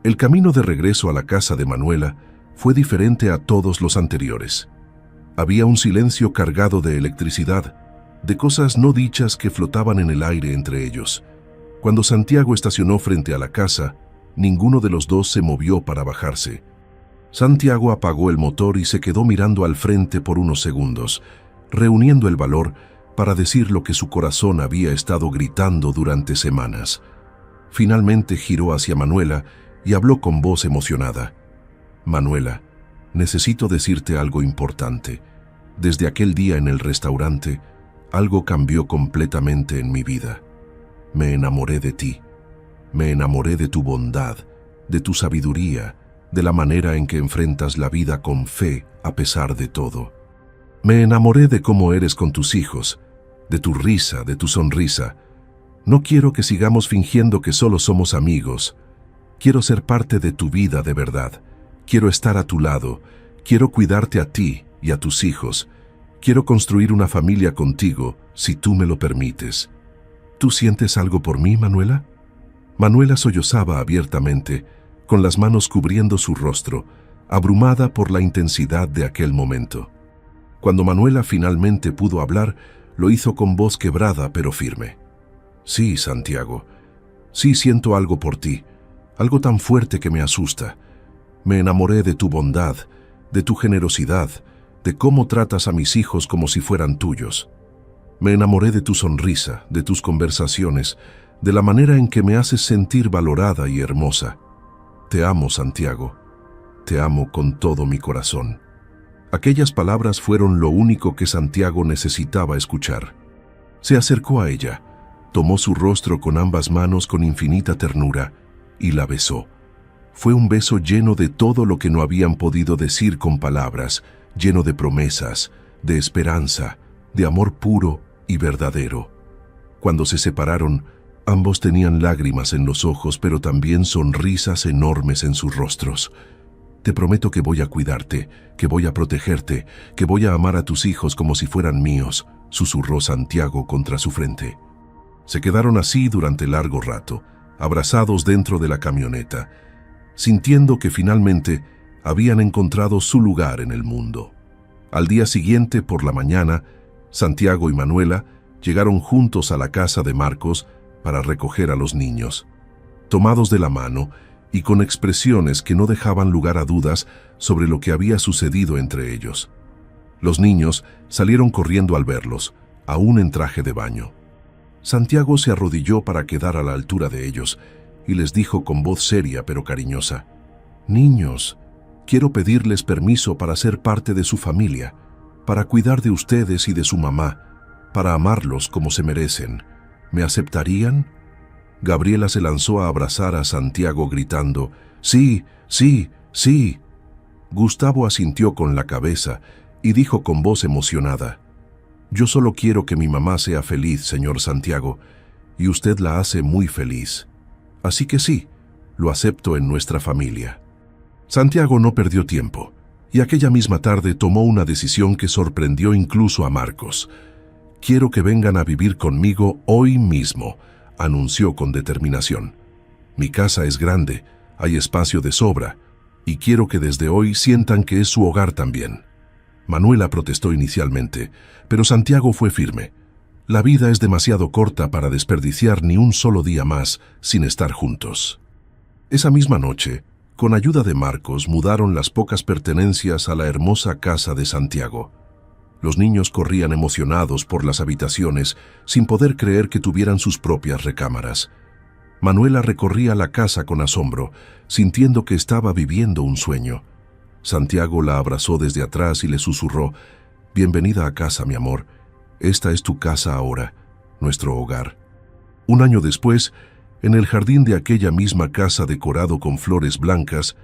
El camino de regreso a la casa de Manuela fue diferente a todos los anteriores. Había un silencio cargado de electricidad, de cosas no dichas que flotaban en el aire entre ellos. Cuando Santiago estacionó frente a la casa, ninguno de los dos se movió para bajarse. Santiago apagó el motor y se quedó mirando al frente por unos segundos, reuniendo el valor para decir lo que su corazón había estado gritando durante semanas. Finalmente giró hacia Manuela y habló con voz emocionada: «Manuela, necesito decirte algo importante. Desde aquel día en el restaurante, algo cambió completamente en mi vida. Me enamoré de ti. Me enamoré de tu bondad, de tu sabiduría, de la manera en que enfrentas la vida con fe a pesar de todo. Me enamoré de cómo eres con tus hijos, de tu risa, de tu sonrisa. No quiero que sigamos fingiendo que solo somos amigos. Quiero ser parte de tu vida de verdad. Quiero estar a tu lado. Quiero cuidarte a ti y a tus hijos. Quiero construir una familia contigo, si tú me lo permites. ¿Tú sientes algo por mí, Manuela?». Manuela sollozaba abiertamente, con las manos cubriendo su rostro, abrumada por la intensidad de aquel momento. Cuando Manuela finalmente pudo hablar, lo hizo con voz quebrada pero firme. Sí, Santiago. Sí, siento algo por ti, algo tan fuerte que me asusta. Me enamoré de tu bondad, de tu generosidad, de cómo tratas a mis hijos como si fueran tuyos. Me enamoré de tu sonrisa, de tus conversaciones, de la manera en que me haces sentir valorada y hermosa. Te amo, Santiago. Te amo con todo mi corazón. Aquellas palabras fueron lo único que Santiago necesitaba escuchar. Se acercó a ella, tomó su rostro con ambas manos con infinita ternura y la besó. Fue un beso lleno de todo lo que no habían podido decir con palabras, lleno de promesas, de esperanza, de amor puro y verdadero. Cuando se separaron, ambos tenían lágrimas en los ojos, pero también sonrisas enormes en sus rostros. Te prometo que voy a cuidarte, que voy a protegerte, que voy a amar a tus hijos como si fueran míos, susurró Santiago contra su frente. Se quedaron así durante largo rato, abrazados dentro de la camioneta, sintiendo que finalmente habían encontrado su lugar en el mundo. Al día siguiente, por la mañana, Santiago y Manuela llegaron juntos a la casa de Marcos para recoger a los niños. Tomados de la mano y con expresiones que no dejaban lugar a dudas sobre lo que había sucedido entre ellos. Los niños salieron corriendo al verlos, aún en traje de baño. Santiago se arrodilló para quedar a la altura de ellos y les dijo con voz seria pero cariñosa: «Niños, quiero pedirles permiso para ser parte de su familia, para cuidar de ustedes y de su mamá, para amarlos como se merecen. ¿Me aceptarían?». Gabriela se lanzó a abrazar a Santiago gritando: «Sí, sí, sí». Gustavo asintió con la cabeza y dijo con voz emocionada: «Yo solo quiero que mi mamá sea feliz, señor Santiago, y usted la hace muy feliz. Así que sí, lo acepto en nuestra familia». Santiago no perdió tiempo, y aquella misma tarde tomó una decisión que sorprendió incluso a Marcos. «Quiero que vengan a vivir conmigo hoy mismo», anunció con determinación. «Mi casa es grande, hay espacio de sobra, y quiero que desde hoy sientan que es su hogar también». Manuela protestó inicialmente, pero Santiago fue firme. La vida es demasiado corta para desperdiciar ni un solo día más sin estar juntos. Esa misma noche, con ayuda de Marcos, mudaron las pocas pertenencias a la hermosa casa de Santiago. Los niños corrían emocionados por las habitaciones, sin poder creer que tuvieran sus propias recámaras. Manuela recorría la casa con asombro, sintiendo que estaba viviendo un sueño. Santiago la abrazó desde atrás y le susurró: «Bienvenida a casa, mi amor. Esta es tu casa ahora, nuestro hogar». Un año después, en el jardín de aquella misma casa decorado con flores blancas,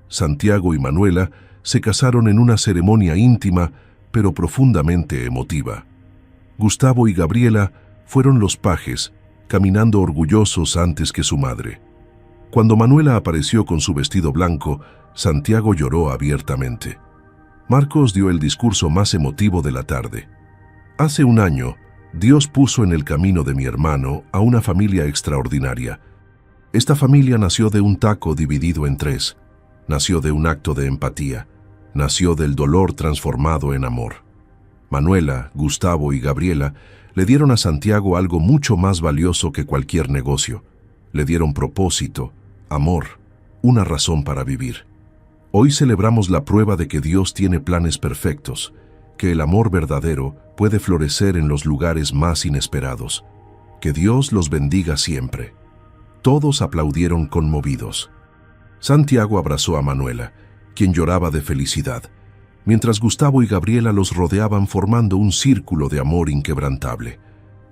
Santiago y Manuela se casaron en una ceremonia íntima, pero profundamente emotiva. Gustavo y Gabriela fueron los pajes, caminando orgullosos antes que su madre. Cuando Manuela apareció con su vestido blanco, Santiago lloró abiertamente. Marcos dio el discurso más emotivo de la tarde. «Hace un año, Dios puso en el camino de mi hermano a una familia extraordinaria. Esta familia nació de un taco dividido en tres, nació de un acto de empatía, nació del dolor transformado en amor. Manuela, Gustavo y Gabriela le dieron a Santiago algo mucho más valioso que cualquier negocio. Le dieron propósito, amor, una razón para vivir. Hoy celebramos la prueba de que Dios tiene planes perfectos, que el amor verdadero puede florecer en los lugares más inesperados. Que Dios los bendiga siempre». Todos aplaudieron conmovidos. Santiago abrazó a Manuela, quien lloraba de felicidad, mientras Gustavo y Gabriela los rodeaban formando un círculo de amor inquebrantable.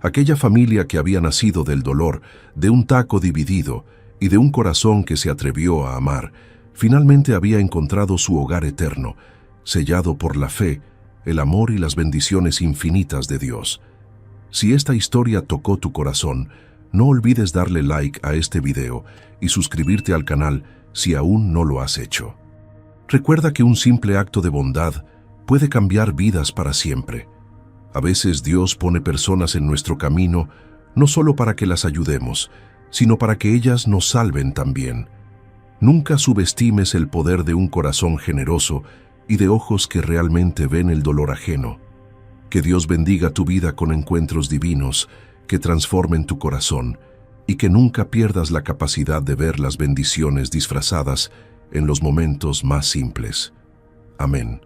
Aquella familia que había nacido del dolor, de un taco dividido y de un corazón que se atrevió a amar, finalmente había encontrado su hogar eterno, sellado por la fe, el amor y las bendiciones infinitas de Dios. Si esta historia tocó tu corazón, no olvides darle like a este video y suscribirte al canal si aún no lo has hecho. Recuerda que un simple acto de bondad puede cambiar vidas para siempre. A veces Dios pone personas en nuestro camino no solo para que las ayudemos, sino para que ellas nos salven también. Nunca subestimes el poder de un corazón generoso y de ojos que realmente ven el dolor ajeno. Que Dios bendiga tu vida con encuentros divinos, que transformen tu corazón y que nunca pierdas la capacidad de ver las bendiciones disfrazadas en los momentos más simples. Amén.